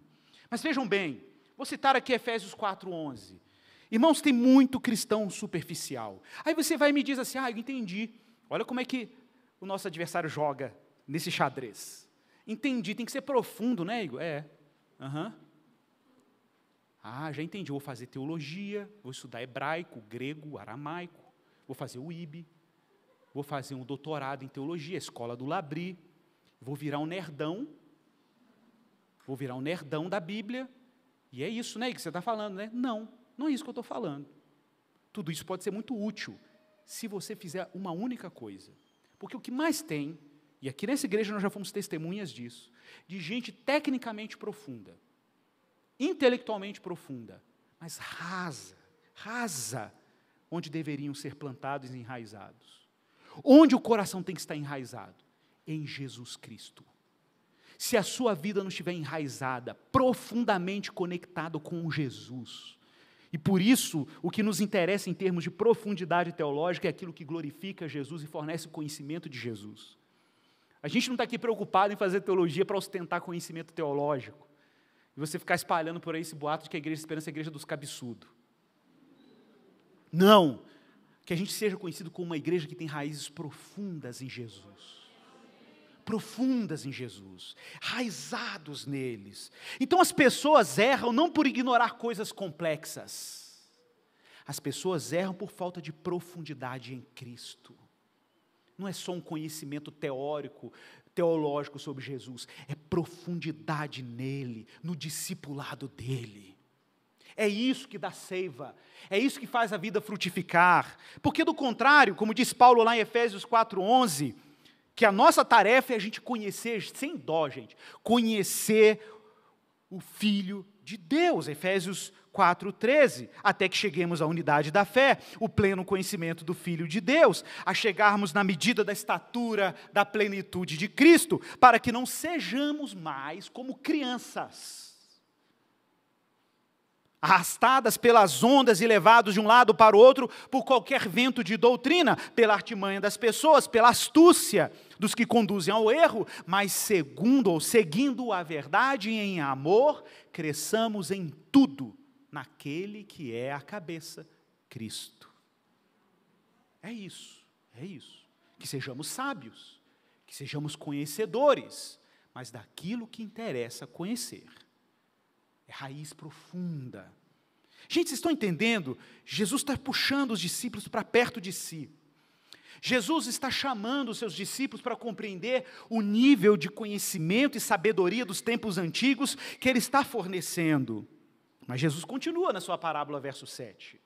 Mas vejam bem, vou citar aqui Efésios 4:11. Irmãos, tem muito cristão superficial. Aí você vai e me diz assim, eu entendi. Olha como é que o nosso adversário joga nesse xadrez. Entendi, tem que ser profundo, né, Igor? Já entendi, vou fazer teologia, vou estudar hebraico, grego, aramaico, vou fazer o IB, vou fazer um doutorado em teologia, escola do Labri, vou virar um nerdão da Bíblia, e é isso, né, que você está falando, né? Não é isso que eu estou falando. Tudo isso pode ser muito útil, se você fizer uma única coisa. Porque o que mais tem, e aqui nessa igreja nós já fomos testemunhas disso, de gente tecnicamente profunda, intelectualmente profunda, mas rasa, onde deveriam ser plantados e enraizados. Onde o coração tem que estar enraizado? Em Jesus Cristo. Se a sua vida não estiver enraizada, profundamente conectado com Jesus, e por isso, o que nos interessa em termos de profundidade teológica é aquilo que glorifica Jesus e fornece o conhecimento de Jesus. A gente não está aqui preocupado em fazer teologia para ostentar conhecimento teológico, e você ficar espalhando por aí esse boato de que a Igreja de Esperança é a igreja dos cabeçudos. Não, que a gente seja conhecido como uma igreja que tem raízes profundas em Jesus. Profundas em Jesus, raizados neles. Então as pessoas erram não por ignorar coisas complexas. As pessoas erram por falta de profundidade em Cristo. Não é só um conhecimento teológico sobre Jesus, é profundidade nele, no discipulado dele. É isso que dá seiva, é isso que faz a vida frutificar. Porque do contrário, como diz Paulo lá em Efésios 4:11, que a nossa tarefa é a gente conhecer, sem dó, gente, conhecer o Filho de Deus, Efésios 4:13, até que cheguemos à unidade da fé, o pleno conhecimento do Filho de Deus, a chegarmos na medida da estatura, da plenitude de Cristo, para que não sejamos mais como crianças, arrastadas pelas ondas e levados de um lado para o outro por qualquer vento de doutrina, pela artimanha das pessoas, pela astúcia dos que conduzem ao erro, mas seguindo a verdade em amor, cresçamos em tudo naquele que é a cabeça, Cristo. É isso. Que sejamos sábios, que sejamos conhecedores, mas daquilo que interessa conhecer. É raiz profunda. Gente, vocês estão entendendo? Jesus está puxando os discípulos para perto de si. Jesus está chamando os seus discípulos para compreender o nível de conhecimento e sabedoria dos tempos antigos que Ele está fornecendo. Mas Jesus continua na sua parábola, verso 7.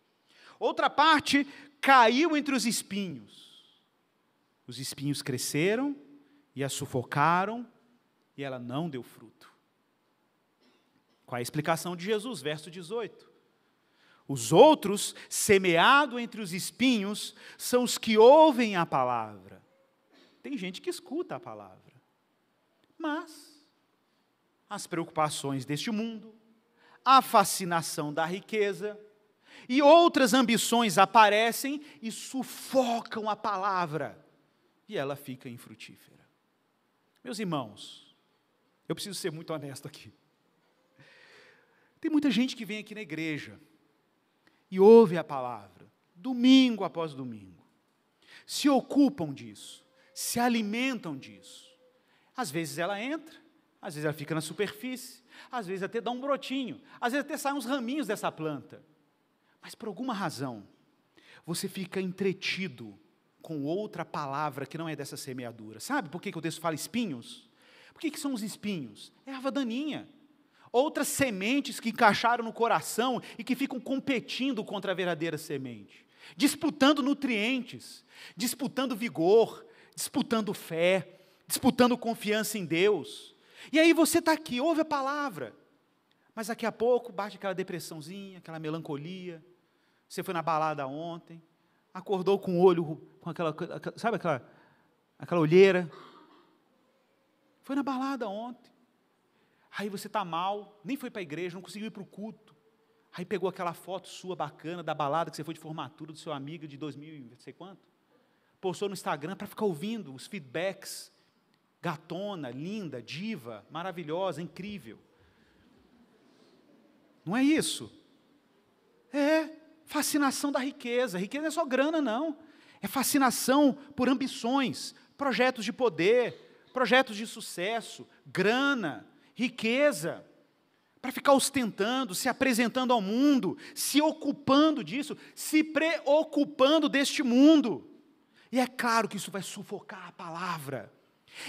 Outra parte caiu entre os espinhos. Os espinhos cresceram e a sufocaram e ela não deu fruto. Qual é a explicação de Jesus? Verso 18. Os outros, semeado entre os espinhos, são os que ouvem a palavra. Tem gente que escuta a palavra, mas as preocupações deste mundo, a fascinação da riqueza e outras ambições aparecem e sufocam a palavra, e ela fica infrutífera. Meus irmãos, eu preciso ser muito honesto aqui. Tem muita gente que vem aqui na igreja e ouve a palavra, domingo após domingo, se ocupam disso, se alimentam disso. Às vezes ela entra, às vezes ela fica na superfície, às vezes até dá um brotinho, às vezes até saem uns raminhos dessa planta. Mas por alguma razão, você fica entretido com outra palavra que não é dessa semeadura. Sabe por que o texto fala espinhos? Por que são os espinhos? É erva daninha. Outras sementes que encaixaram no coração e que ficam competindo contra a verdadeira semente, disputando nutrientes, disputando vigor, disputando fé, disputando confiança em Deus. E aí você está aqui, ouve a palavra, mas daqui a pouco bate aquela depressãozinha, aquela melancolia. Você foi na balada ontem, acordou com o olho, com aquela, sabe aquela olheira. Foi na balada ontem. Aí você está mal, nem foi para a igreja, não conseguiu ir para o culto. Aí pegou aquela foto sua bacana da balada que você foi de formatura do seu amigo de 2000, não sei quanto. Postou no Instagram para ficar ouvindo os feedbacks. Gatona, linda, diva, maravilhosa, incrível. Não é isso? É fascinação da riqueza. Riqueza não é só grana, não. É fascinação por ambições, projetos de poder, projetos de sucesso, grana, riqueza, para ficar ostentando, se apresentando ao mundo, se ocupando disso, se preocupando deste mundo. E é claro que isso vai sufocar a palavra.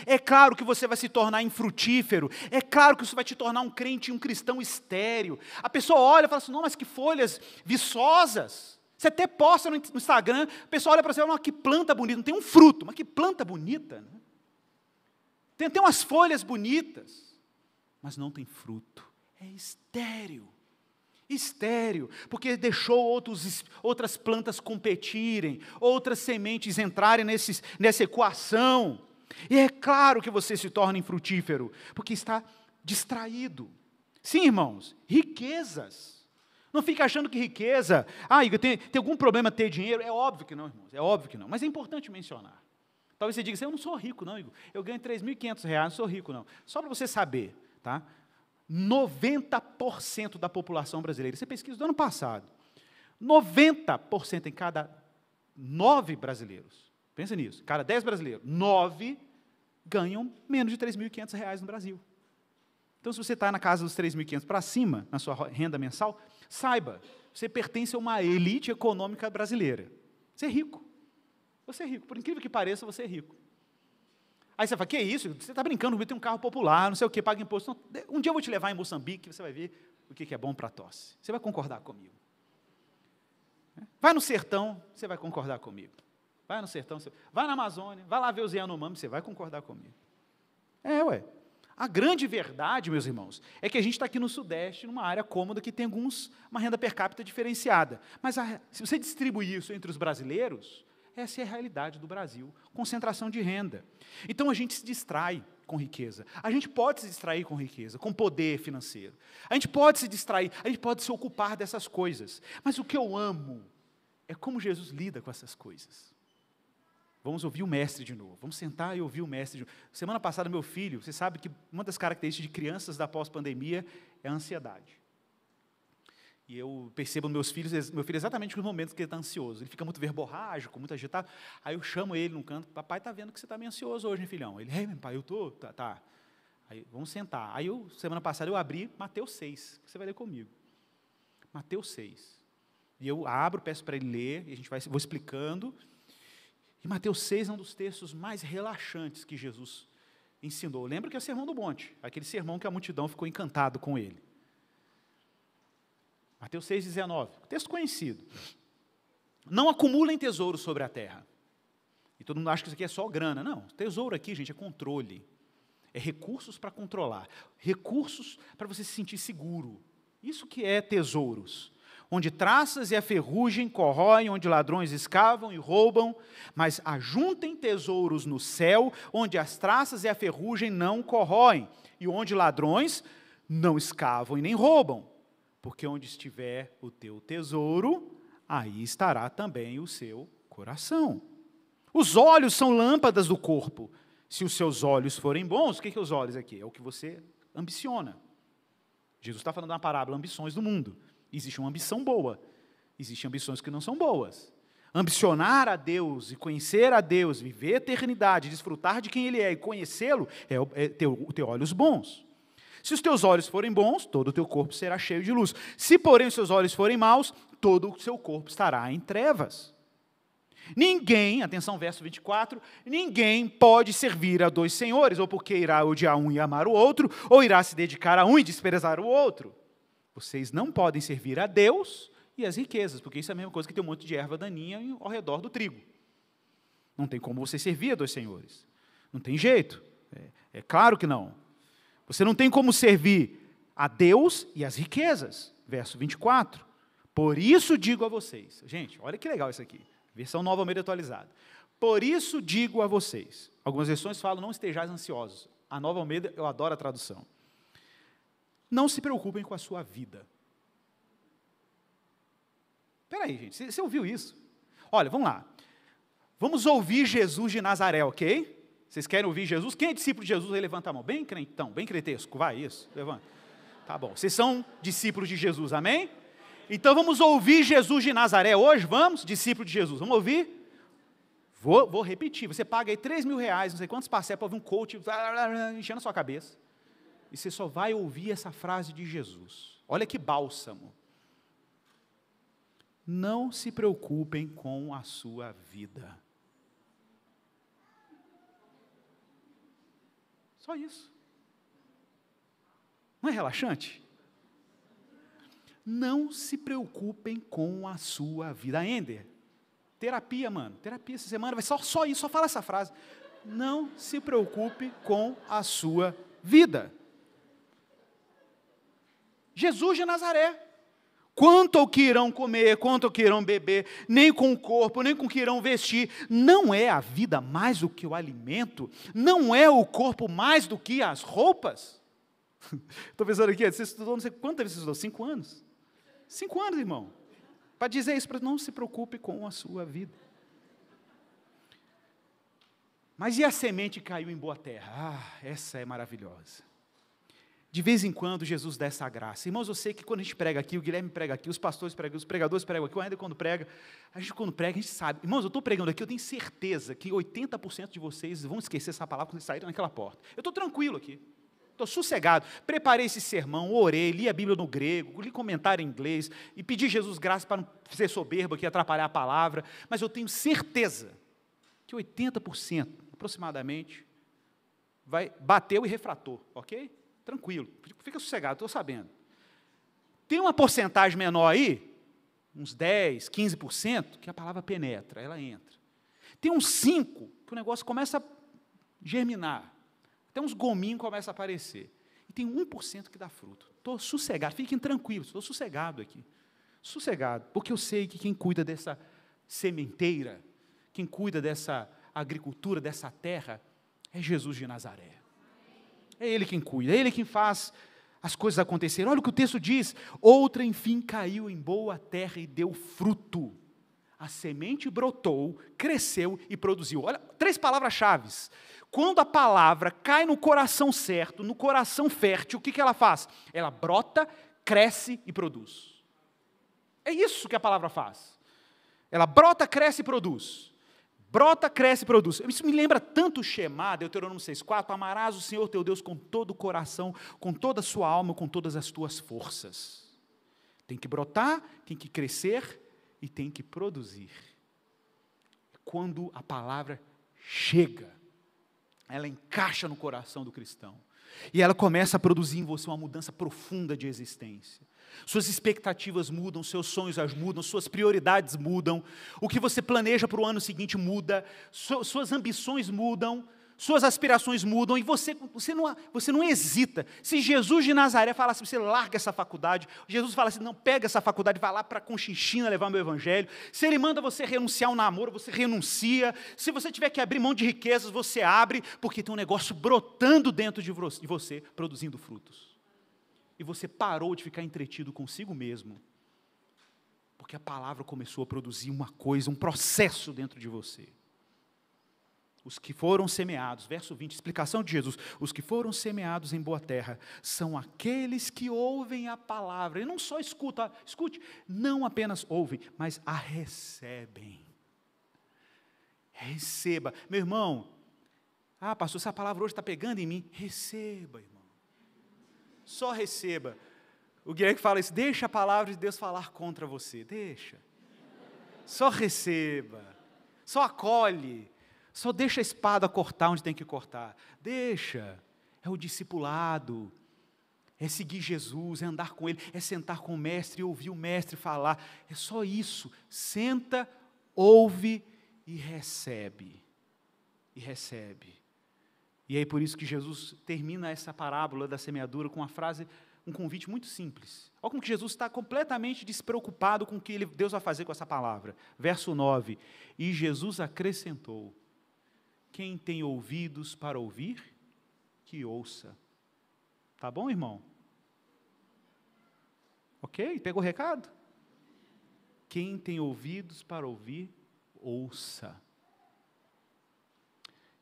É claro que você vai se tornar infrutífero. É claro que isso vai te tornar um crente, um cristão estéril. A pessoa olha e fala assim, não, mas que folhas viçosas. Você até posta no Instagram, a pessoa olha para você e fala, que planta bonita, não tem um fruto, mas que planta bonita. Né? Tem umas folhas bonitas, mas não tem fruto. É estéril. Estéril, porque deixou outras plantas competirem, outras sementes entrarem nessa equação. E é claro que você se torna infrutífero, porque está distraído. Sim, irmãos, riquezas. Não fica achando que riqueza, Igor, tem algum problema ter dinheiro? É óbvio que não, irmãos, é óbvio que não, mas é importante mencionar. Talvez você diga assim, eu não sou rico não, Igor, eu ganho R$3.500, não sou rico não. Só para você saber, tá? 90% da população brasileira, isso é pesquisa do ano passado, 90% em cada 9 brasileiros, pensa nisso, cada 10 brasileiros, 9 ganham menos de R$3.500 no Brasil. Então, se você está na casa dos R$3.500 para cima, na sua renda mensal, saiba, você pertence a uma elite econômica brasileira. Você é rico. Você é rico. Por incrível que pareça, você é rico. Aí você fala, que isso? Você está brincando, tem um carro popular, não sei o quê, paga imposto. Não, um dia eu vou te levar em Moçambique, você vai ver o que é bom para a tosse. Você vai concordar comigo. Vai no sertão, você vai concordar comigo. Vai no sertão, vai na Amazônia, vai lá ver os Yanomami, você vai concordar comigo. A grande verdade, meus irmãos, é que a gente está aqui no Sudeste, numa área cômoda, que tem uma renda per capita diferenciada. Mas se você distribuir isso entre os brasileiros, essa é a realidade do Brasil, concentração de renda. Então a gente se distrai com riqueza. A gente pode se distrair com riqueza, com poder financeiro. A gente pode se distrair, a gente pode se ocupar dessas coisas. Mas o que eu amo é como Jesus lida com essas coisas. Vamos ouvir o mestre de novo. Vamos sentar e ouvir o mestre de novo. Semana passada, meu filho, você sabe que uma das características de crianças da pós-pandemia é a ansiedade. E eu percebo nos meu filho exatamente nos momentos que ele está ansioso. Ele fica muito verborrágico, muito agitado. Aí eu chamo ele num canto, papai está vendo que você está meio ansioso hoje, hein, filhão? Ele, meu pai, eu estou, tá. Aí, vamos sentar. Aí, semana passada, eu abri Mateus 6, que você vai ler comigo. Mateus 6. E eu abro, peço para ele ler, e vou explicando. E Mateus 6 é um dos textos mais relaxantes que Jesus ensinou. Lembra que é o Sermão do Monte, aquele sermão que a multidão ficou encantado com ele. Mateus 6,19, texto conhecido. Não acumulem tesouros sobre a terra. E todo mundo acha que isso aqui é só grana. Não, tesouro aqui, gente, é controle. É recursos para controlar. Recursos para você se sentir seguro. Isso que é tesouros. Onde traças e a ferrugem corroem, onde ladrões escavam e roubam, mas ajuntem tesouros no céu, onde as traças e a ferrugem não corroem, e onde ladrões não escavam e nem roubam. Porque onde estiver o teu tesouro, aí estará também o seu coração. Os olhos são lâmpadas do corpo. Se os seus olhos forem bons, o que é os olhos aqui? É o que você ambiciona. Jesus está falando de uma parábola, ambições do mundo. Existe uma ambição boa, existem ambições que não são boas. Ambicionar a Deus e conhecer a Deus, viver a eternidade, desfrutar de quem Ele é e conhecê-lo, é ter olhos bons. Se os teus olhos forem bons, todo o teu corpo será cheio de luz. Se, porém, os seus olhos forem maus, todo o seu corpo estará em trevas. Ninguém, atenção, verso 24, ninguém pode servir a dois senhores, ou porque irá odiar um e amar o outro, ou irá se dedicar a um e desprezar o outro. Vocês não podem servir a Deus e as riquezas, porque isso é a mesma coisa que ter um monte de erva daninha ao redor do trigo. Não tem como você servir a dois senhores. Não tem jeito. É claro que não. Você não tem como servir a Deus e as riquezas. Verso 24. Por isso digo a vocês. Gente, olha que legal isso aqui. Versão Nova Almeida atualizada. Por isso digo a vocês. Algumas versões falam, não estejais ansiosos. A Nova Almeida, eu adoro a tradução. Não se preocupem com a sua vida. Espera aí, gente, você ouviu isso? Olha, vamos lá. Vamos ouvir Jesus de Nazaré, ok? Vocês querem ouvir Jesus? Quem é discípulo de Jesus? Aí levanta a mão. Bem crentão, bem cretesco. Vai, isso, levanta. Tá bom, vocês são discípulos de Jesus, amém? Então vamos ouvir Jesus de Nazaré hoje, vamos? Discípulo de Jesus, vamos ouvir? Vou repetir, você paga aí R$3.000, não sei quantos parcelas para ouvir um coach, enchendo a sua cabeça. E você só vai ouvir essa frase de Jesus. Olha que bálsamo. Não se preocupem com a sua vida. Só isso. Não é relaxante? Não se preocupem com a sua vida. Ender, terapia, mano. Terapia essa semana, vai só isso, só fala essa frase. Não se preocupe com a sua vida. Jesus de Nazaré. Quanto ao que irão comer, quanto ao que irão beber, nem com o corpo, nem com o que irão vestir. Não é a vida mais do que o alimento? Não é o corpo mais do que as roupas? Estou pensando aqui, você estudou, não sei quantas vezes você estudou? 5 anos? 5 anos, irmão. Para dizer isso, para não se preocupe com a sua vida. Mas e a semente que caiu em boa terra? Ah, essa é maravilhosa. De vez em quando, Jesus dá essa graça. Irmãos, eu sei que quando a gente prega aqui, o Guilherme prega aqui, os pastores pregam, os pregadores pregam aqui, o André quando prega, a gente sabe. Irmãos, eu estou pregando aqui, eu tenho certeza que 80% de vocês vão esquecer essa palavra quando saírem naquela porta. Eu estou tranquilo aqui. Estou sossegado. Preparei esse sermão, orei, li a Bíblia no grego, li comentário em inglês, e pedi Jesus graça para não ser soberbo aqui, atrapalhar a palavra, mas eu tenho certeza que 80%, aproximadamente, bateu e refratou, ok? Tranquilo, fica sossegado, estou sabendo. Tem uma porcentagem menor aí, uns 10%, 15%, que a palavra penetra, ela entra. Tem uns 5% que o negócio começa a germinar, até uns gominhos começam a aparecer. E tem 1% que dá fruto. Estou sossegado, fiquem tranquilos, estou sossegado aqui. Sossegado, porque eu sei que quem cuida dessa sementeira, quem cuida dessa agricultura, dessa terra, é Jesus de Nazaré. É Ele quem cuida, é Ele quem faz as coisas acontecerem. Olha o que o texto diz. Outra, enfim, caiu em boa terra e deu fruto. A semente brotou, cresceu e produziu. Olha, 3 palavras-chave. Quando a palavra cai no coração certo, no coração fértil, o que ela faz? Ela brota, cresce e produz. É isso que a palavra faz. Ela brota, cresce e produz. Brota, cresce e produz. Isso me lembra tanto o Shema, Deuteronômio 6,4, amarás o Senhor teu Deus com todo o coração, com toda a sua alma, com todas as tuas forças. Tem que brotar, tem que crescer e tem que produzir. Quando a palavra chega, ela encaixa no coração do cristão. E ela começa a produzir em você uma mudança profunda de existência. Suas expectativas mudam, seus sonhos mudam, suas prioridades mudam, o que você planeja para o ano seguinte muda, suas ambições mudam, suas aspirações mudam, e você não hesita. Se Jesus de Nazaré fala assim, você larga essa faculdade, Jesus fala assim, não, pega essa faculdade, vai lá para Conchinchina levar meu evangelho. Se Ele manda você renunciar ao namoro, você renuncia. Se você tiver que abrir mão de riquezas, você abre, porque tem um negócio brotando dentro de você, produzindo frutos. E você parou de ficar entretido consigo mesmo, porque a palavra começou a produzir uma coisa, um processo dentro de você. Os que foram semeados, verso 20, explicação de Jesus, os que foram semeados em boa terra, são aqueles que ouvem a palavra, e não só escute, não apenas ouvem, mas a recebem. Receba, meu irmão, pastor, essa palavra hoje está pegando em mim, receba, irmão. Só receba. O Guilherme fala isso, deixa a palavra de Deus falar contra você, deixa. Só receba. só acolhe, só deixa a espada cortar onde tem que cortar. Deixa, é o discipulado, é seguir Jesus, é andar com Ele, é sentar com o Mestre e ouvir o Mestre falar. É só isso, senta, ouve e recebe. E recebe. E é por isso que Jesus termina essa parábola da semeadura com uma frase, um convite muito simples. Olha como que Jesus está completamente despreocupado com o que Deus vai fazer com essa palavra. Verso 9, e Jesus acrescentou, quem tem ouvidos para ouvir, que ouça. Tá bom, irmão? Ok? Pegou o recado? Quem tem ouvidos para ouvir, ouça.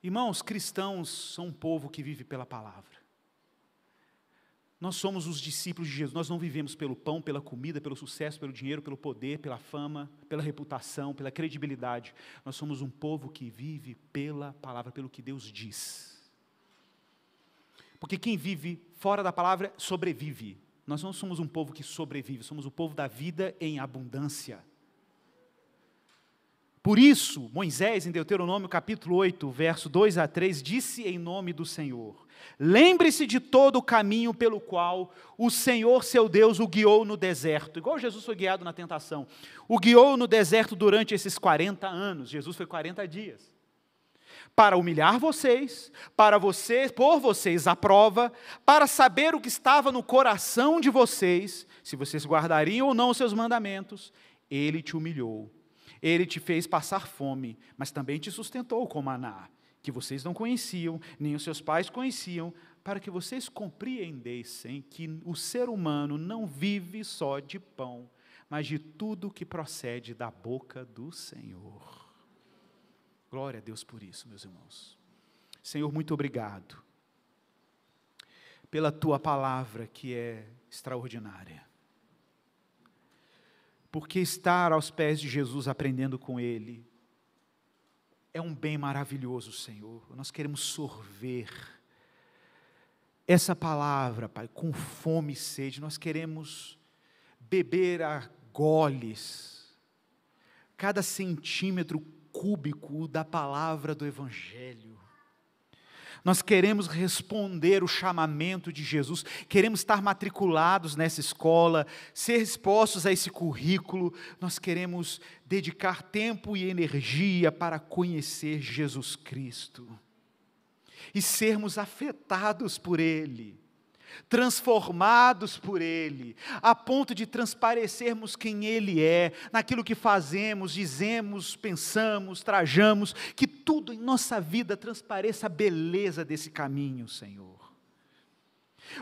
Irmãos, cristãos são um povo que vive pela palavra. Nós somos os discípulos de Jesus, nós não vivemos pelo pão, pela comida, pelo sucesso, pelo dinheiro, pelo poder, pela fama, pela reputação, pela credibilidade. Nós somos um povo que vive pela palavra, pelo que Deus diz. Porque quem vive fora da palavra sobrevive. Nós não somos um povo que sobrevive, somos o povo da vida em abundância. Por isso, Moisés, em Deuteronômio capítulo 8, verso 2 a 3, disse em nome do Senhor, lembre-se de todo o caminho pelo qual o Senhor, seu Deus, o guiou no deserto, igual Jesus foi guiado na tentação, o guiou no deserto durante esses 40 anos, Jesus foi 40 dias, para humilhar vocês, pôr vocês à prova, para saber o que estava no coração de vocês, se vocês guardariam ou não os seus mandamentos, Ele te humilhou. Ele te fez passar fome, mas também te sustentou com maná, que vocês não conheciam, nem os seus pais conheciam, para que vocês compreendessem que o ser humano não vive só de pão, mas de tudo que procede da boca do Senhor. Glória a Deus por isso, meus irmãos. Senhor, muito obrigado pela Tua palavra que é extraordinária. Porque estar aos pés de Jesus, aprendendo com Ele, é um bem maravilhoso, Senhor. Nós queremos sorver essa palavra, Pai, com fome e sede. Nós queremos beber a goles cada centímetro cúbico da palavra do Evangelho. Nós queremos responder o chamamento de Jesus, queremos estar matriculados nessa escola, ser expostos a esse currículo, nós queremos dedicar tempo e energia para conhecer Jesus Cristo e sermos afetados por Ele, transformados por Ele, a ponto de transparecermos quem Ele é, naquilo que fazemos, dizemos, pensamos, trajamos, que tudo em nossa vida transpareça a beleza desse caminho, Senhor.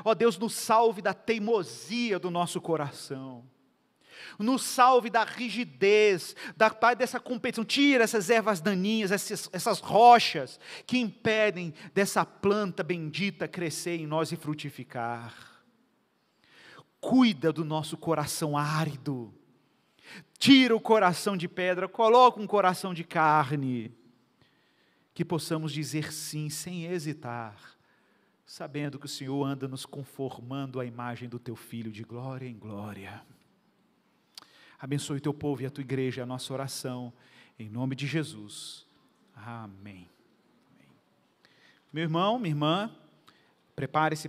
Ó Deus, nos salve da teimosia do nosso coração, nos salve da rigidez, Pai, dessa competição, tira essas ervas daninhas, essas rochas que impedem dessa planta bendita crescer em nós e frutificar. Cuida do nosso coração árido, tira o coração de pedra, coloca um coração de carne, que possamos dizer sim, sem hesitar, sabendo que o Senhor anda nos conformando à imagem do Teu Filho de glória em glória. Abençoe o Teu povo e a Tua igreja, a nossa oração, em nome de Jesus. Amém. Meu irmão, minha irmã, prepare-se